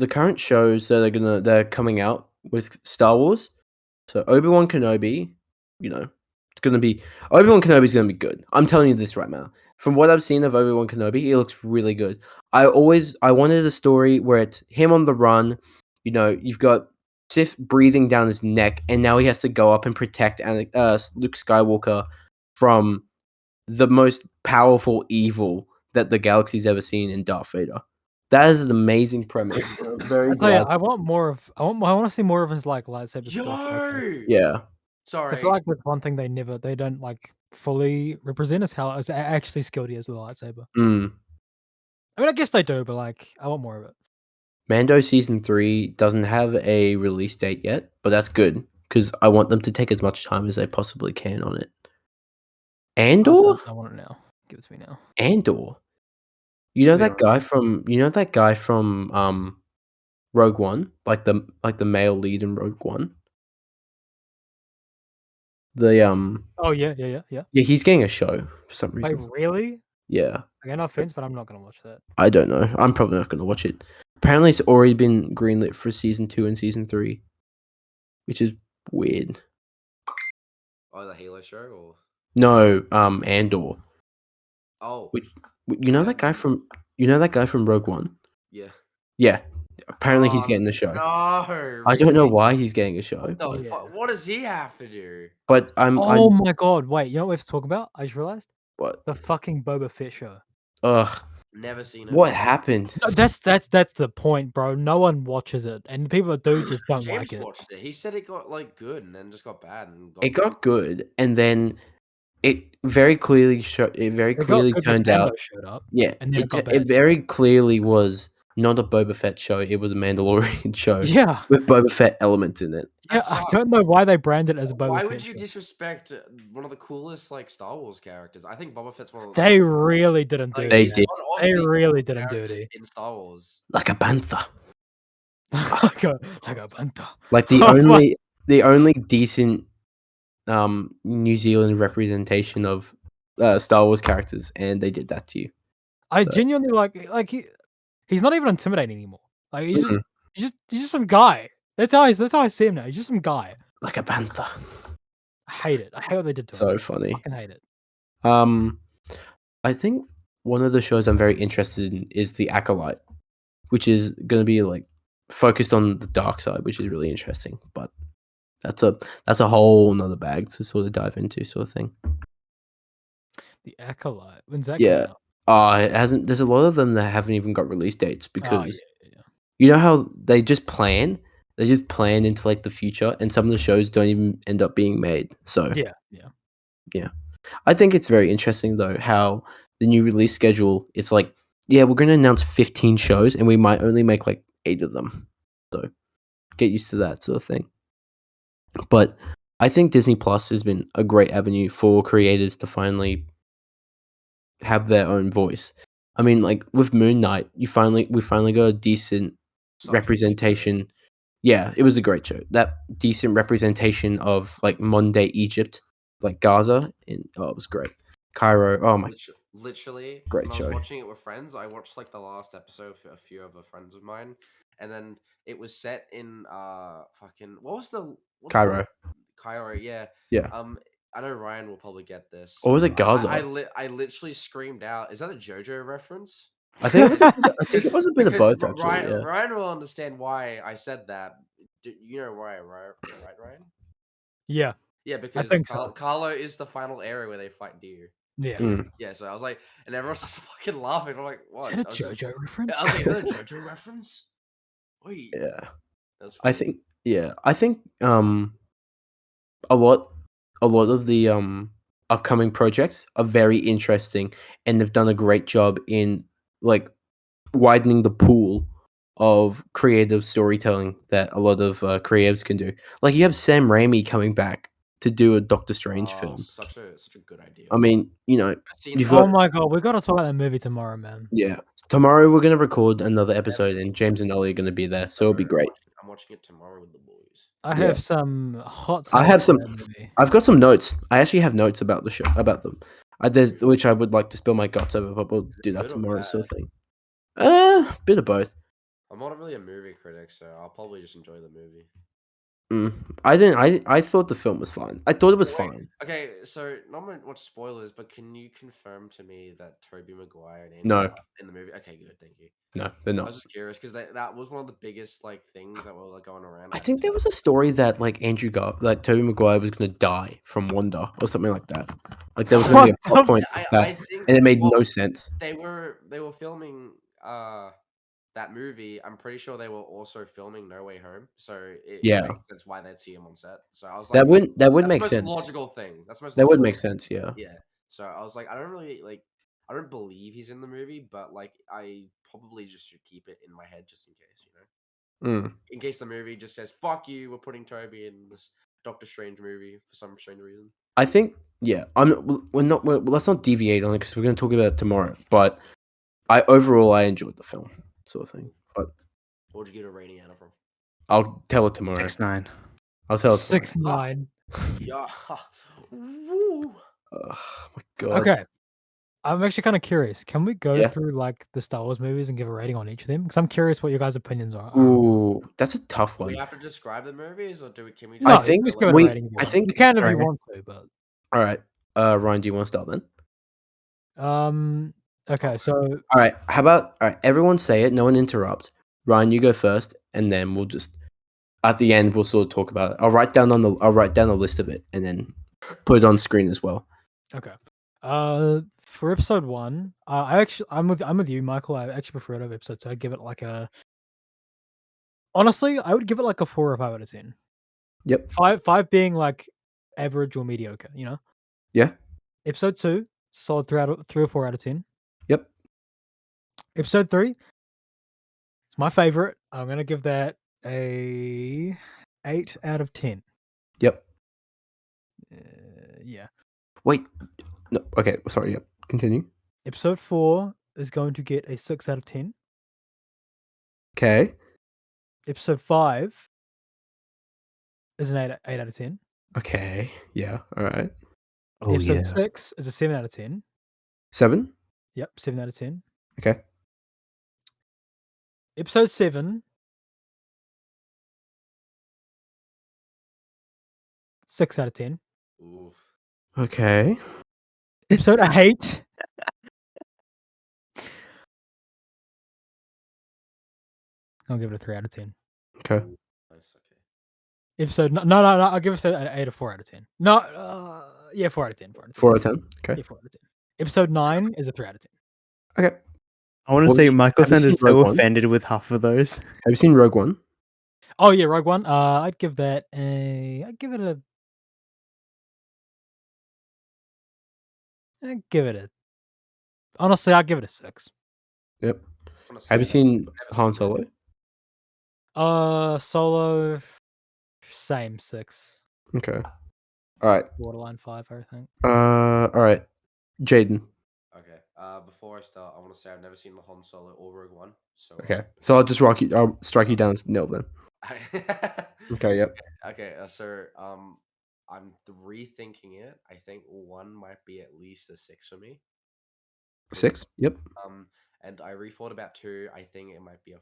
current shows that they're coming out with Star Wars. So Obi-Wan Kenobi, it's gonna be Obi-Wan Kenobi's gonna be good. I'm telling you this right now. From what I've seen of Obi-Wan Kenobi, he looks really good. I wanted a story where it's him on the run. You've got Sith breathing down his neck, and now he has to go up and protect Luke Skywalker from the most powerful evil that the galaxy's ever seen in Darth Vader. That is an amazing premise. I'm very I tell you, glad. I want more of. I want to see more of his like lightsaber stuff. yo, Yeah. So I sorry, feel like with one thing they don't like fully represent is how actually skilled he is with a lightsaber. Mm. I mean, I guess they do, but like, I want more of it. Mando season 3 doesn't have a release date yet, but that's good because I want them to take as much time as they possibly can on it. Andor? I want it now. Give it to me now. Andor. You To know be that guy honest. from Rogue One, like the male lead in Rogue One. The Oh yeah. yeah, he's getting a show for some Wait, reason. really? Yeah, Okay, no offense, but I'm not gonna watch that. I don't know. I'm probably not going to watch it. Apparently, it's already been greenlit for season 2 and season 3, which is weird. oh, the Halo show, or No, Andor. oh, Which, you know yeah, that guy from Rogue One? yeah. Yeah. Apparently, he's Oh getting the show. no, I don't know really? why he's getting a show, What the but, Yeah. fuck? What does he have to do? I'm Oh my god! Wait, you know what we have to talk about? I just realized what? the fucking Boba Fett show. Ugh. Never seen it. What happened? No, that's the point, bro. No one watches it, and the people that do just don't James like it. watched it. He said it got like good, and then just got bad, and It got good, and then it very clearly It got good when turned Mando out. showed up, Yeah, and then it got it bad. very clearly was not a Boba Fett show. It was a Mandalorian show Yeah, with Boba Fett elements in it. yeah. That I sucks. don't know why they brand it as a Boba Why Fett would you show. disrespect one of the coolest like Star Wars characters? I think Boba Fett's one of They really did him like dirty. They he's did. one of They the really coolest did him characters dirty. in Star Wars. Like a panther. like a panther. Like the only decent New Zealand representation of Star Wars characters, and they did that to you. I So- genuinely like he's not even intimidating anymore. Like Mhm. he's just some guy. That's how I see him now. He's just some guy. Like a panther. I hate it. I hate what they did to him. So funny. Fucking hate it. I think one of the shows I'm very interested in is The Acolyte, which is going to be like focused on the dark side, which is really interesting. But that's a whole nother bag to sort of dive into, sort of thing. The Acolyte. When's that Yeah. coming out? It hasn't. There's a lot of them that haven't even got release dates Oh because yeah. you know how they just plan. They just plan into like the future, and some of the shows don't even end up being made. So Yeah. I think it's very interesting though how the new release schedule. It's like, yeah, we're going to announce 15 shows, and we might only make like 8 of them. So get used to that sort of thing. But I think Disney Plus has been a great avenue for creators to finally have their own voice. I mean, like with Moon Knight, we finally got a decent Such a good show. representation. Yeah, it was a great show. That decent representation of like modern day Egypt, like Gaza, and it was great. Cairo, oh my, Literally, Great when I show. was watching it with friends, I watched like the last episode for a few other friends of mine, and then it was set in fucking what's the Cairo. Cairo, yeah. Yeah. I know Ryan will probably get this. Or was it Gaza? I literally screamed out. Is that a JoJo reference? I think it was a bit of both actually. Ryan, Yeah. Ryan will understand why I said that. You know why, right, Ryan? Yeah. Yeah, because think so. Carlo is the final area where they fight deer. Yeah. Mm. Yeah, so I was like, and everyone starts fucking laughing. I'm like, what? Is that a I was just- JoJo reference? I was like, is that a JoJo reference? Wait. Yeah. That was I funny. think a lot of the upcoming projects are very interesting, and they've done a great job in like widening the pool of creative storytelling that a lot of creatives can do. Like you have Sam Raimi coming back to do a Doctor Strange Oh, film. such a good idea. I mean, I've seen you've that. Oh got my god, we gotta talk about that movie tomorrow, man. yeah. Tomorrow we're gonna record another episode, seen and James and Ollie are gonna be there, so it'll be great. I'm watching it tomorrow with the boys. I Yeah. have some hot I have takes on some. that movie. I've got some notes. I actually have notes about the show, about them. There's which I would like to spill my guts over, but we'll do that Good or tomorrow, sort of bad? thing. Bit of both. I'm not really a movie critic, so I'll probably just enjoy the movie. I didn't. I thought the film was fine. I thought it was Wait, fine. Okay, so not much spoilers, but can you confirm to me that Tobey Maguire and Andrew No. Garfield in the movie? Okay, good, thank you. No, they're I not. was just curious because that was one of the biggest like things that were like going around. I think there was a story that like Tobey Maguire was gonna die from Wanda or something like that. Like there was gonna be a What plot the point I, with I that, think and it made well, no sense. they were filming that movie. I'm pretty sure they were also filming No Way Home, so it Yeah, makes sense why they'd see him on set. So I was like, that would that's the make most sense. logical thing. That's the most That would logical make thing. sense. Yeah. Yeah. So I was like, I don't believe he's in the movie, but like, I probably just should keep it in my head just in case, in case the movie just says "fuck you," we're putting Toby in this Doctor Strange movie for some strange reason. I think yeah. We're not. Let's not deviate on it because we're gonna talk about it tomorrow. But overall I enjoyed the film, sort of thing. But What would you give a rating out of from? I'll tell it tomorrow. 6-9. I'll tell it tomorrow. 6-9. Yeah. Woo. Oh my god. Okay. I'm actually kind of curious. Can we go Yeah. through like the Star Wars movies and give a rating on each of them? Because I'm curious what your guys' opinions are. Ooh, that's a tough Do we one. have to describe the movies, or can we? No, I Just you think can just go give it a we. rating if you I want. think. You can if you Alright. want to, but All right. Ryan, do you want to start then? okay, so All right. How about all right? Everyone say it. No one interrupt. Ryan, you go first, and then we'll just at the end we'll sort of talk about it. I'll write down a list of it, and then put it on screen as well. okay. For episode 1, I'm with you, Michael. I actually prefer it over episode 2. I'd give it like a honestly, I would give it like a 4 or 5 out of 10. Yep. 5 being like average or mediocre, Yeah. Episode 2, solid 3 or 4 out of 10. Yep. Episode 3, it's my favorite. I'm gonna give that a 8 out of 10. Yep. Yeah. Wait. No. Okay. Sorry. Yep. Continue. Episode 4 is going to get a 6 out of 10. Okay. Episode 5 is an 8 out of 10. Okay. Yeah. All right. Oh Episode yeah. 6 is a 7 out of 10. 7. Yep, 7 out of 10. Okay. Episode 7, 6 out of 10. Oof. Okay. Episode 8, I'll give it a 3 out of 10. Okay. Ooh, nice. Okay. Episode no, I'll give it an 8 or 4 out of 10. No, yeah, 4 out of 10. 4 out of 10. 4 out of 10. Okay. Yeah, 4 out of 10. Episode 9 is a 3 out of 10. Okay. I want to What say would you- Michael have you sounded seen Rogue so One? offended with half of those. Have you seen Rogue One? Oh yeah, Rogue One. I'd give that I'd give it a honestly, I'd give it a 6. Yep. On a Have you scale- seen episode Han three? Solo? Solo, same 6. Okay. All right. Borderline 5, I think. All right. Jaden. Okay. Before I start, I want to say I've never seen the Han Solo or Rogue One. So. Okay. So I'll just I'll strike you down as nil then. Okay. Yep. Okay. So I'm rethinking it. I think 1 might be at least a 6 for me. 6. Yep. And I rethought about 2. I think it might be a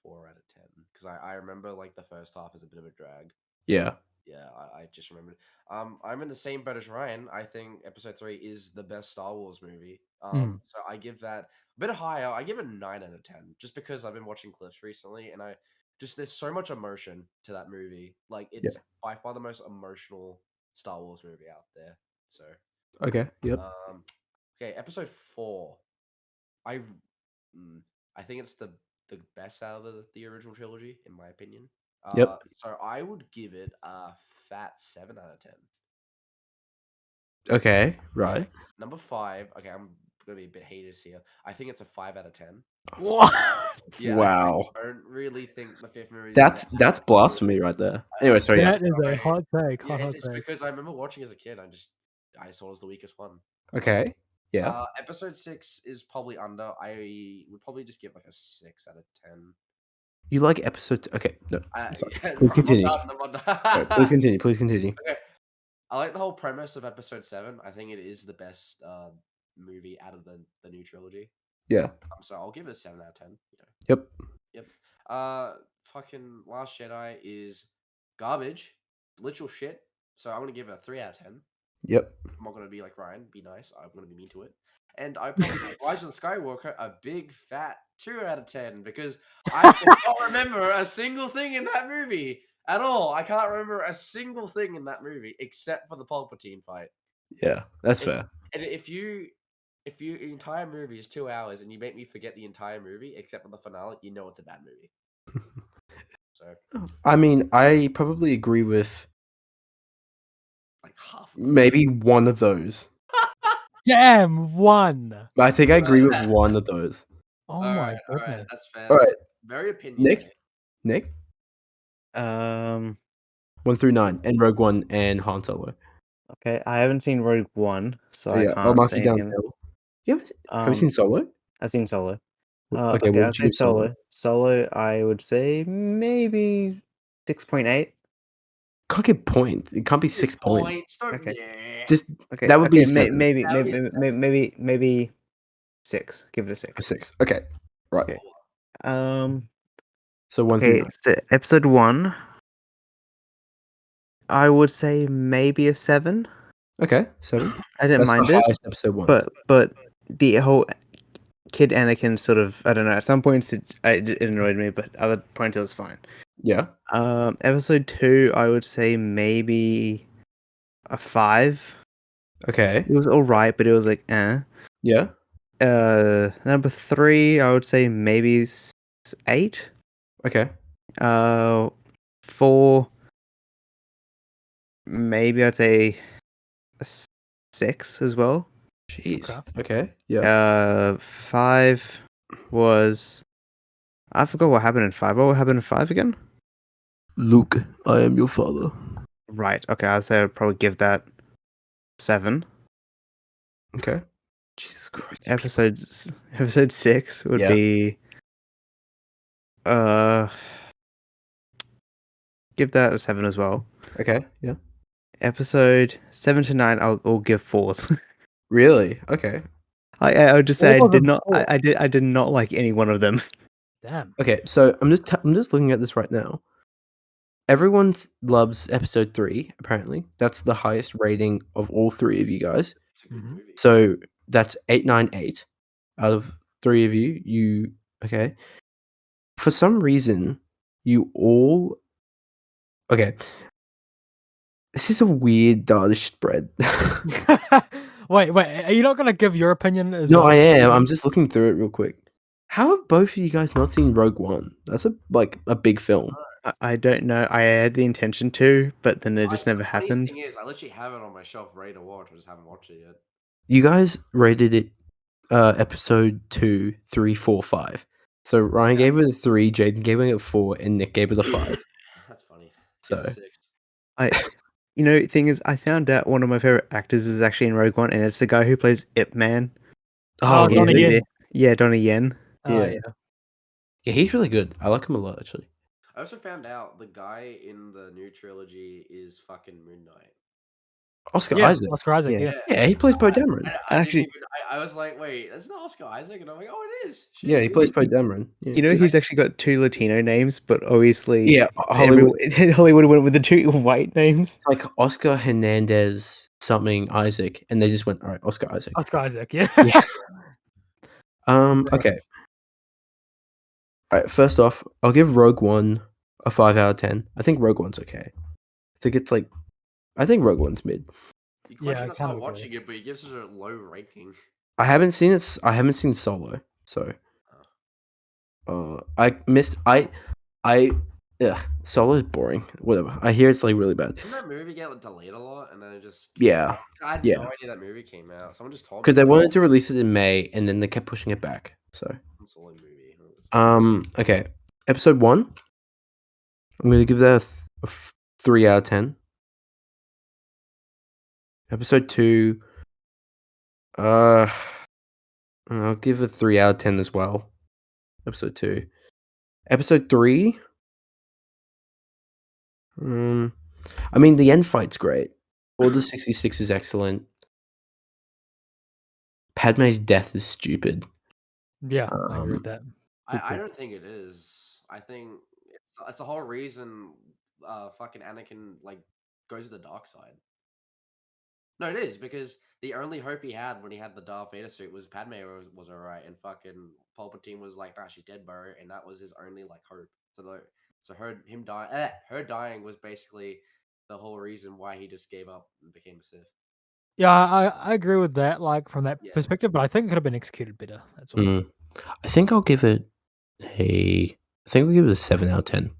4 out of 10 because I remember like the first half is a bit of a drag. Yeah. Yeah, I just remembered. I'm in the same boat as Ryan. I think Episode 3 is the best Star Wars movie. So I give that a bit higher. I give it a 9 out of 10, just because I've been watching clips recently, and there's so much emotion to that movie. Like it's by far the most emotional Star Wars movie out there. So Okay. Yep. okay, Episode 4. I I think it's the best out of the original trilogy, in my opinion. Yep. So I would give it a fat 7 out of 10. Okay. Right. Number 5. Okay, I'm gonna be a bit haters here. I think it's a 5 out of 10. What? Yeah, Wow. I don't really think the fifth movie. That's blasphemy right there. Anyway, sorry. Yeah. That is a hot take. Yeah, Hot it's take. because I remember watching as a kid. I saw it as the weakest one. Okay. Yeah. Episode 6 is probably under. I would probably just give like a 6 out of 10. You like episode? Okay. No. Sorry. Yeah, Please continue. I'm not done. Sorry, please continue. Please continue. Okay. I like the whole premise of episode 7. I think it is the best movie out of the new trilogy. Yeah. So I'll give it a 7 out of 10. Yep. Fucking Last Jedi is garbage, literal shit. So I'm gonna give it a 3 out of 10. Yep. I'm not gonna be like Ryan, be nice. I'm gonna be mean to it. And I probably give Rise of the Skywalker a big fat 2 out of 10 because I cannot remember a single thing in that movie at all. I can't remember a single thing in that movie except for the Palpatine fight. Yeah. That's fair. And if your entire movie is 2 hours and you make me forget the entire movie except for the finale, you know it's a bad movie. So I mean, I probably agree with like half. maybe one of those. Damn, one. I think I agree with one of those. Oh All my right, goodness. that's fair. All right. Very opinionated. Nick? 1 1 through 9, and Rogue One and Han Solo. Okay, I haven't seen Rogue One, so I I'll can't mark say you down. anything. Have you seen Solo? I've seen Solo. Okay, Okay, what I'll would you say give Solo? Solo, I would say maybe 6.8. Can't get points. It can't be 6 points. Don't, Okay. yeah. Just Okay, that would be a may- 7. maybe That would be maybe 6. Give it a A 6. 6. Okay. Right. Okay. So 1 through Okay, 9. so episode 1, I would say maybe a 7. Okay, 7. I didn't That's mind the it, highest episode 1. but the whole Kid Anakin sort of, I don't know, at some points it annoyed me, but other points it was fine. Yeah. Episode 2, I would say maybe a 5. Okay. It was alright, but it was like, eh. Yeah. Number 3, I would say maybe 8. Okay. 4, maybe I'd say a 6 as well. Jeez. Okay. Yeah. 5 was, I forgot what happened in 5. What happened in 5 again? Luke, I am your father. Right. Okay, I'd say I'd probably give that 7. Okay. Jesus Christ. Episode 6 would Yeah. be give that a 7 as well. Okay. Yeah. Episode 7 to 9, I'll give 4s. Really? Okay. I would just say All I of did them not. four. I did not like any one of them. Damn. Okay. So I'm just looking at this right now. Everyone loves episode 3. Apparently, that's the highest rating of all 3 of you guys. It's a good Mhm. movie. So that's 898 out of 3 of you. You okay? For some reason, you all okay. This is a weird data spread. Wait, are you not gonna give your opinion as No, well? I am. I'm just looking through it real quick. How have both of you guys not seen Rogue One? That's a big film. I don't know. I had the intention to, but then it just never The funny happened. thing is, I literally have it on my shelf ready to watch. I just haven't watched it yet. You guys rated it episode 2, 3, 4, 5. So Ryan gave it a 3, Jaden gave it a 4, and Nick gave it a 5. That's funny. So Give it a 6. Thing is, I found out one of my favorite actors is actually in Rogue One, and it's the guy who plays Ip Man. Oh, Donnie really? Yen. Yeah, Donnie Yen. Oh, Yeah. Yeah, he's really good. I like him a lot, actually. I also found out the guy in the new trilogy is fucking Moon Knight. Oscar Yeah, Isaac. Oscar Isaac. Yeah. Yeah. Yeah, he plays Poe Dameron. Actually- I was like, wait, that's not Oscar Isaac, and I'm like, oh, it is. Shit, Yeah, he plays Poe really? Dameron. Yeah. You know, he's actually got 2 Latino names, but obviously, Yeah, Hollywood. Hollywood went with the 2 white names. It's like Oscar Hernandez something Isaac, and they just went, all right, Oscar Isaac. Oscar Isaac. Yeah. Yeah. Okay. All right. First off, I'll give Rogue One a 5 out of 10. I think Rogue One's okay. I think Rogue One's mid. You Yeah, question I us kinda not agree. watching it, but you give such a low ranking. I haven't seen it. I haven't seen Solo, so I Solo is boring. Whatever. I hear it's like really bad. Didn't that movie get delayed a lot, and then it just Yeah, I had yeah. no idea that movie came out. Someone just told me Because they about wanted to release it in May, and then they kept pushing it back. So, the Solo movie. okay. Episode 1. I'm gonna give that a 3 out of 10. Episode 2. I'll give it 3 out of 10 as well. Episode 2. Episode 3. I mean, the end fight's great. Order 66 is excellent. Padme's death is stupid. Yeah, I agree with that. I don't think it is. I think it's the whole reason fucking Anakin like goes to the dark side. No, it is because the only hope he had when he had the Darth Vader suit was Padme was alright, and fucking Palpatine was like, "Nah, she's dead, bro," and that was his only like hope. So her dying was basically the whole reason why he just gave up and became a Sith. Yeah, I agree with that, like, from that Yeah. perspective, but I think it could have been executed better, that's all. I think I'll give it a 7 out of 10.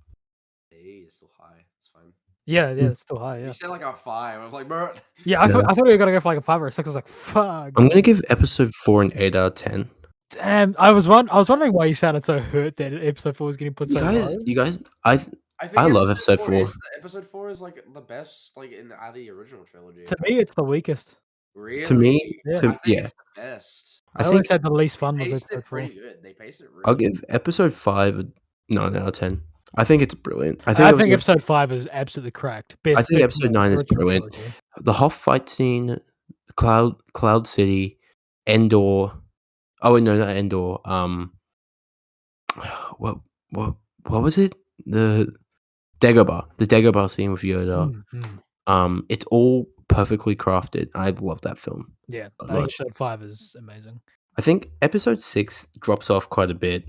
Hey, it's still high. It's fine. Yeah, it's still high, You yeah. said like a 5. I'm like, bro. Yeah, I No. thought we were gonna go for, like, a 5 or a 6, I was like, "Fuck." I'm gonna give episode 4 an 8 out of 10. Damn, I was wondering why you sounded so hurt that episode 4 was getting put You so guys, low. I love episode 4. Episode 4 is like the best, like in out of the original trilogy. To me, it's the weakest. Really? To me, Yeah. I think yeah. it's the best. I always had the least fun with Paced episode it 4. pretty good. They paced it really I'll give episode 5 a 9 out of 10. I think it's brilliant. I think, I think episode 5 is absolutely cracked. I Best think bit episode from the 9 is original brilliant. trilogy. The Hoth fight scene, Cloud City, Endor. Oh wait, no, not Endor. What was it? The Dagobah scene with Yoda. It's all perfectly crafted. I love that film. Yeah, so I think much. episode 5 is amazing. I think episode 6 drops off quite a bit.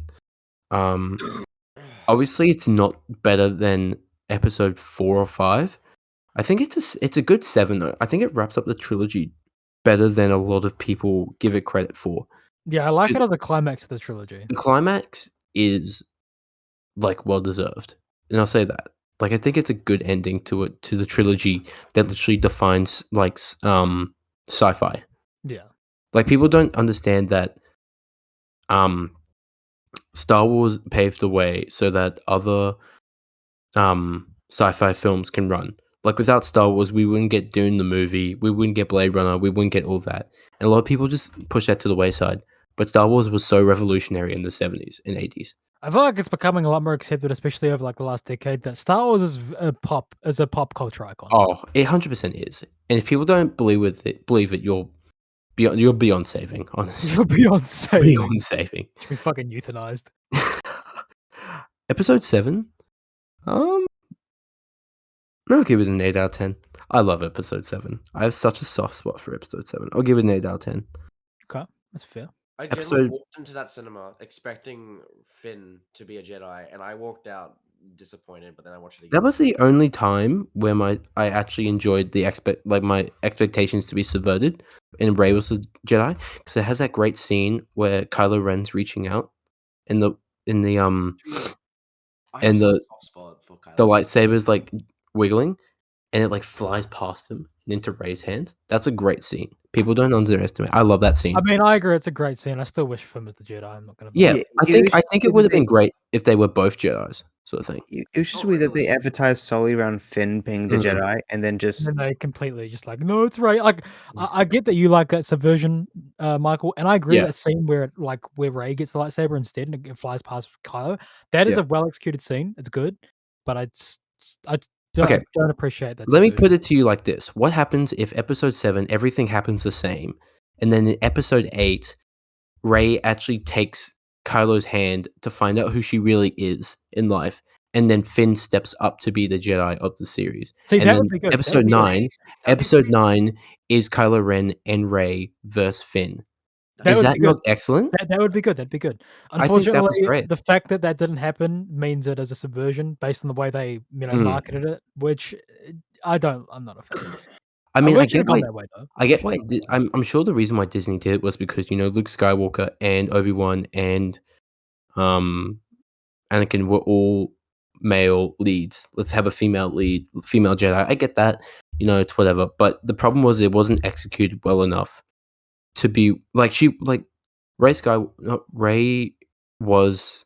Obviously, it's not better than episode 4 or 5. I think it's a good 7 though. I think it wraps up the trilogy better than a lot of people give it credit for. Yeah, I like it as a climax of the trilogy. The climax is like well deserved, and I'll say that. Like, I think it's a good ending to the trilogy that literally defines like sci-fi. Yeah. Like, people don't understand that Star Wars paved the way so that other sci-fi films can run. Like, without Star Wars, we wouldn't get Dune the movie, we wouldn't get Blade Runner, we wouldn't get all that. And a lot of people just push that to the wayside. But Star Wars was so revolutionary in the 70s and 80s. I feel like it's becoming a lot more accepted, especially over like the last decade, that Star Wars is a pop culture icon. Oh, it 100% is. And if people don't believe it, you're beyond saving, honestly. You're beyond saving. Beyond saving. Should be fucking euthanized. Episode 7. I'll give it an 8 out of 10. I love episode 7. I have such a soft spot for episode 7. I'll give it an 8 out of 10. Okay, that's fair. I generally walked into that cinema expecting Finn to be a Jedi, and I walked out disappointed. But then I watched it again. That was the only time where I actually enjoyed my expectations to be subverted, and Rey was a Jedi, because it has that great scene where Kylo Ren's reaching out, and the lightsaber's like wiggling, and it like flies past him and into Rey's hands. That's a great scene. People don't underestimate. I love that scene. I mean, I agree. It's a great scene. I still wish Finn was the Jedi. I'm not gonna. Yeah, I think it would have been great if they were both Jedis, sort of thing. It was just weird that they advertised solely around Finn being the Jedi, and then just and then they completely just like, no, it's right. Like, I get that you like that subversion, Michael, and I agree that scene where Rey gets the lightsaber instead and it flies past Kylo. That is a well executed scene. It's good, but I don't appreciate that. Let me put it to you like this: what happens if episode 7 everything happens the same, and then in episode 8, Rey actually takes Kylo's hand to find out who she really is in life, and then Finn steps up to be the Jedi of the series. See, and that then would be good. Episode 9 is Kylo Ren and Rey versus Finn. Is that not excellent? That would be good. That'd be good. I think that was Unfortunately, great. the fact that didn't happen means it as a subversion based on the way they marketed it, which I'm not a fan. I mean, I get why. I get why. I'm sure the reason why Disney did it was because Luke Skywalker and Obi-Wan and Anakin were all male leads. Let's have a female lead, female Jedi. I get that, it's whatever. But the problem was it wasn't executed well enough to be like Ray was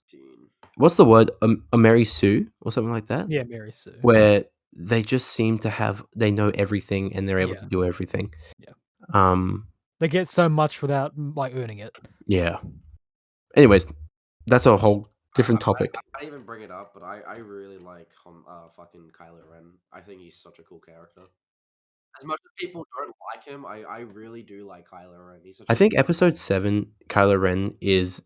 what's the word? A Mary Sue or something like that. Yeah, Mary Sue. Where they just seem to they know everything and they're able to do everything. Yeah. They get so much without earning it. Yeah. Anyways, that's a whole different topic. I even bring it up, but I really like fucking Kylo Ren. I think he's such a cool character. As much as people don't like him, I really do like Kylo Ren. I think Episode 7, Kylo Ren is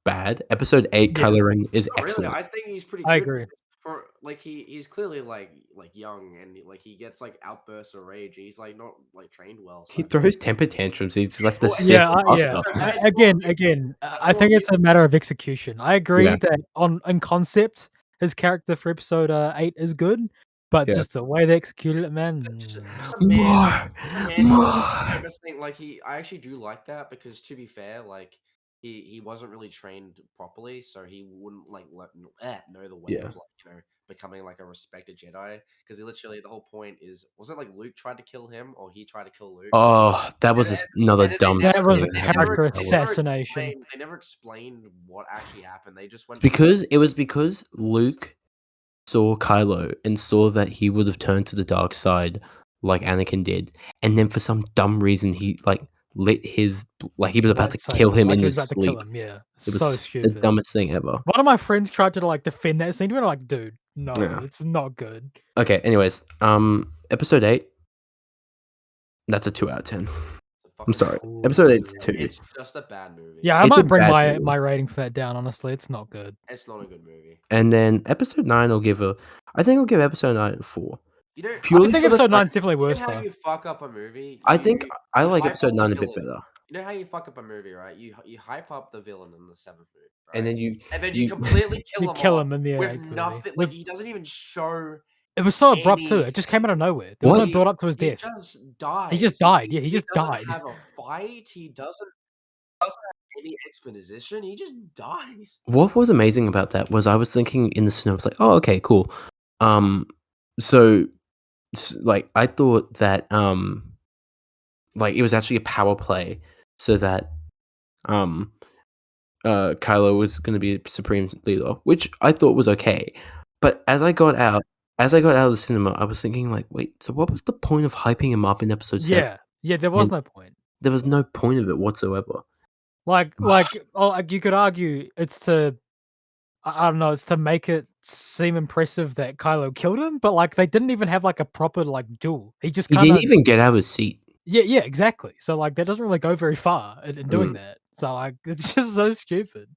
bad. Episode 8, Kylo Ren is excellent. Really, I think he's pretty good. I agree. For he's clearly like young and he gets outbursts of rage. He's not trained well. So. He throws temper tantrums. He's like the Sith yeah. Again, I think it's a matter of execution. I agree that in concept, his character for Episode 8 is good, but just the way they executed it, man. Just a man, more. I actually do like that because to be fair, he wasn't really trained properly, so he wouldn't know the way of becoming a respected Jedi. Because literally the whole point was it Luke tried to kill him or he tried to kill Luke? Oh, that was another dumb. That was a character assassination. They never explained what actually happened. They just went because Luke saw Kylo and saw that he would have turned to the dark side like Anakin did, and then for some dumb reason he lit his he was about to kill him in his sleep. Yeah, it was so stupid. The dumbest thing ever. One of my friends tried to defend that scene. We were dude, no, it's not good. Okay, anyways, Episode 8. That's a 2 out of 10. I'm sorry, Episode 8's 2. It's just a bad movie. Yeah, I might bring my rating for that down. Honestly, it's not good. It's not a good movie. And then Episode 9, I think I'll give Episode 9 a 4. I think Episode 9 is definitely worse. How you fuck up a movie? I think I like Episode 9 a bit better. You know how you fuck up a movie, right? You hype up the villain in the 7th movie, right? And then you completely kill him in the with nothing. He doesn't even show. It was so abrupt too. It just came out of nowhere. There was no build up to his death. He just died. He just died. Yeah, he just died. He doesn't have a fight. He doesn't have any exposition. He just dies. What was amazing about that was I was thinking in the snow. I was like, oh, okay, cool. So I thought that it was actually a power play so that Kylo was going to be supreme leader, which I thought was okay. But as I got out of the cinema, I was thinking wait, so what was the point of hyping him up in Episode 7? Yeah, there was no point. There was no point of it whatsoever. You could argue it's to, I don't know, it's to make it seem impressive that Kylo killed him, but they didn't even have a proper duel. He didn't even get out of his seat. Yeah, exactly. So that doesn't really go very far in doing that. So it's just so stupid.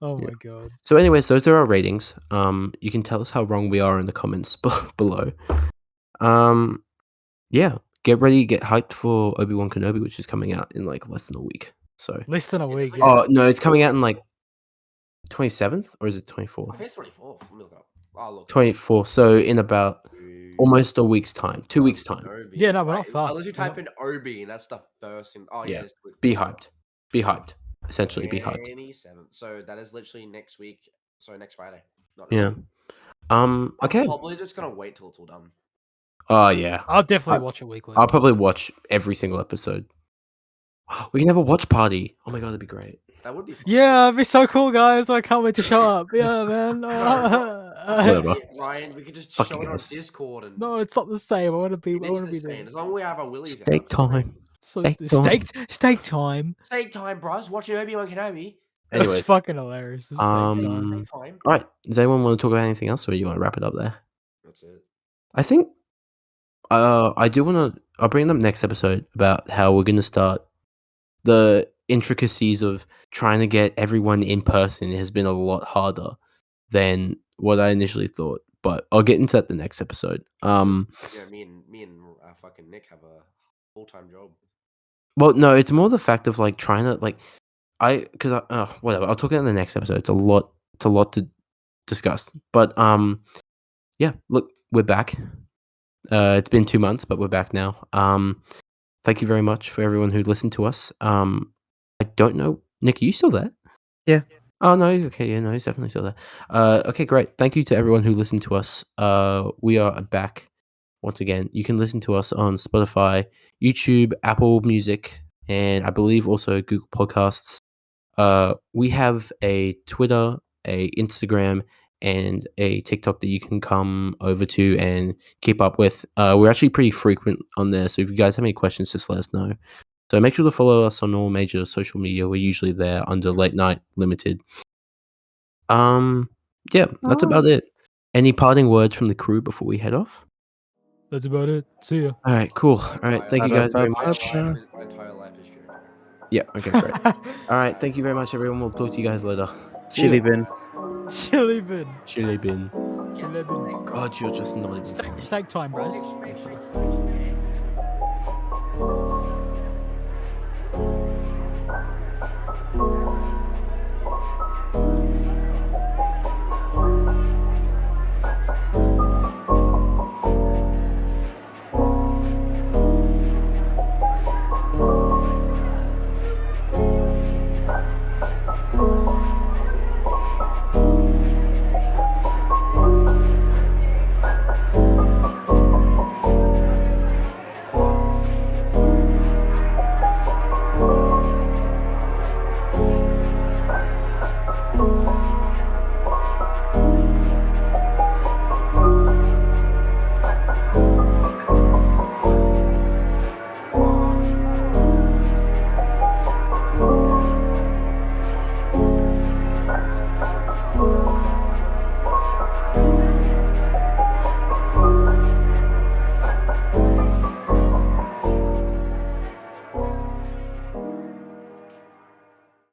Oh my god. So anyways, those are our ratings. You can tell us how wrong we are in the comments below. Yeah, get ready, get hyped for Obi-Wan Kenobi, which is coming out in less than a week. So less than a week. Yeah. Oh no, it's coming out in 27th or is it 24th? I think it's 24th. Let me look up. I'll look. 24th. So in about almost a week's time, 2 weeks time. Obi. Yeah, no, we're not far. Unless you type in Obi, and that's the first thing. Oh yeah. Be hyped. Be hyped. Essentially, be hyped. 27th. So that is literally next week. So next Friday. Yeah. Okay. I'm probably just gonna wait till it's all done. Oh yeah. I'll definitely watch it weekly. I'll probably watch every single episode. We can have a watch party. Oh my god, that'd be great. That would be fun. Yeah, it'd be so cool, guys. I can't wait to show up. Yeah, man. Whatever. Ryan, we could just show it on Discord and. No, it's not the same. I want to be. I want to be there. As long as we have our willies. Steak time. Steak time. Steak time, bros. Watching Obi-Wan Kenobi. Anyway, it's fucking hilarious. All right. Does anyone want to talk about anything else, or you want to wrap it up there? That's it. I think. I do want to. I'll bring up next episode about how we're going to start the intricacies of trying to get everyone in person. It has been a lot harder than what I initially thought, but I'll get into that the next episode. Yeah, me and fucking Nick have a full-time job. Well, no, it's more the fact of trying to whatever. I'll talk about it in the next episode. It's a lot to discuss. But yeah, look, we're back. It's been 2 months, but we're back now. Thank you very much for everyone who listened to us. I don't know, Nick, are you still there? Yeah. Oh no, okay, yeah, no, he's definitely still there. Okay, great. Thank you to everyone who listened to us. We are back once again. You can listen to us on Spotify, YouTube, Apple Music, and I believe also Google Podcasts. We have a Twitter, a Instagram, and a TikTok that you can come over to and keep up with. We're actually pretty frequent on there, so if you guys have any questions, just let us know. So make sure to follow us on all major social media. We're usually there under Late Night Limited. Yeah, that's about it. Any parting words from the crew before we head off? That's about it. See ya. All right, cool. All right, thank you guys very much. My entire life is JoJo. Yeah, okay, great. All right, thank you very much, everyone. We'll talk to you guys later. See Chili ya. bin. Chili bin. Chili bin. Chili bin. God, you're just not even. Steak time, bros. Next week.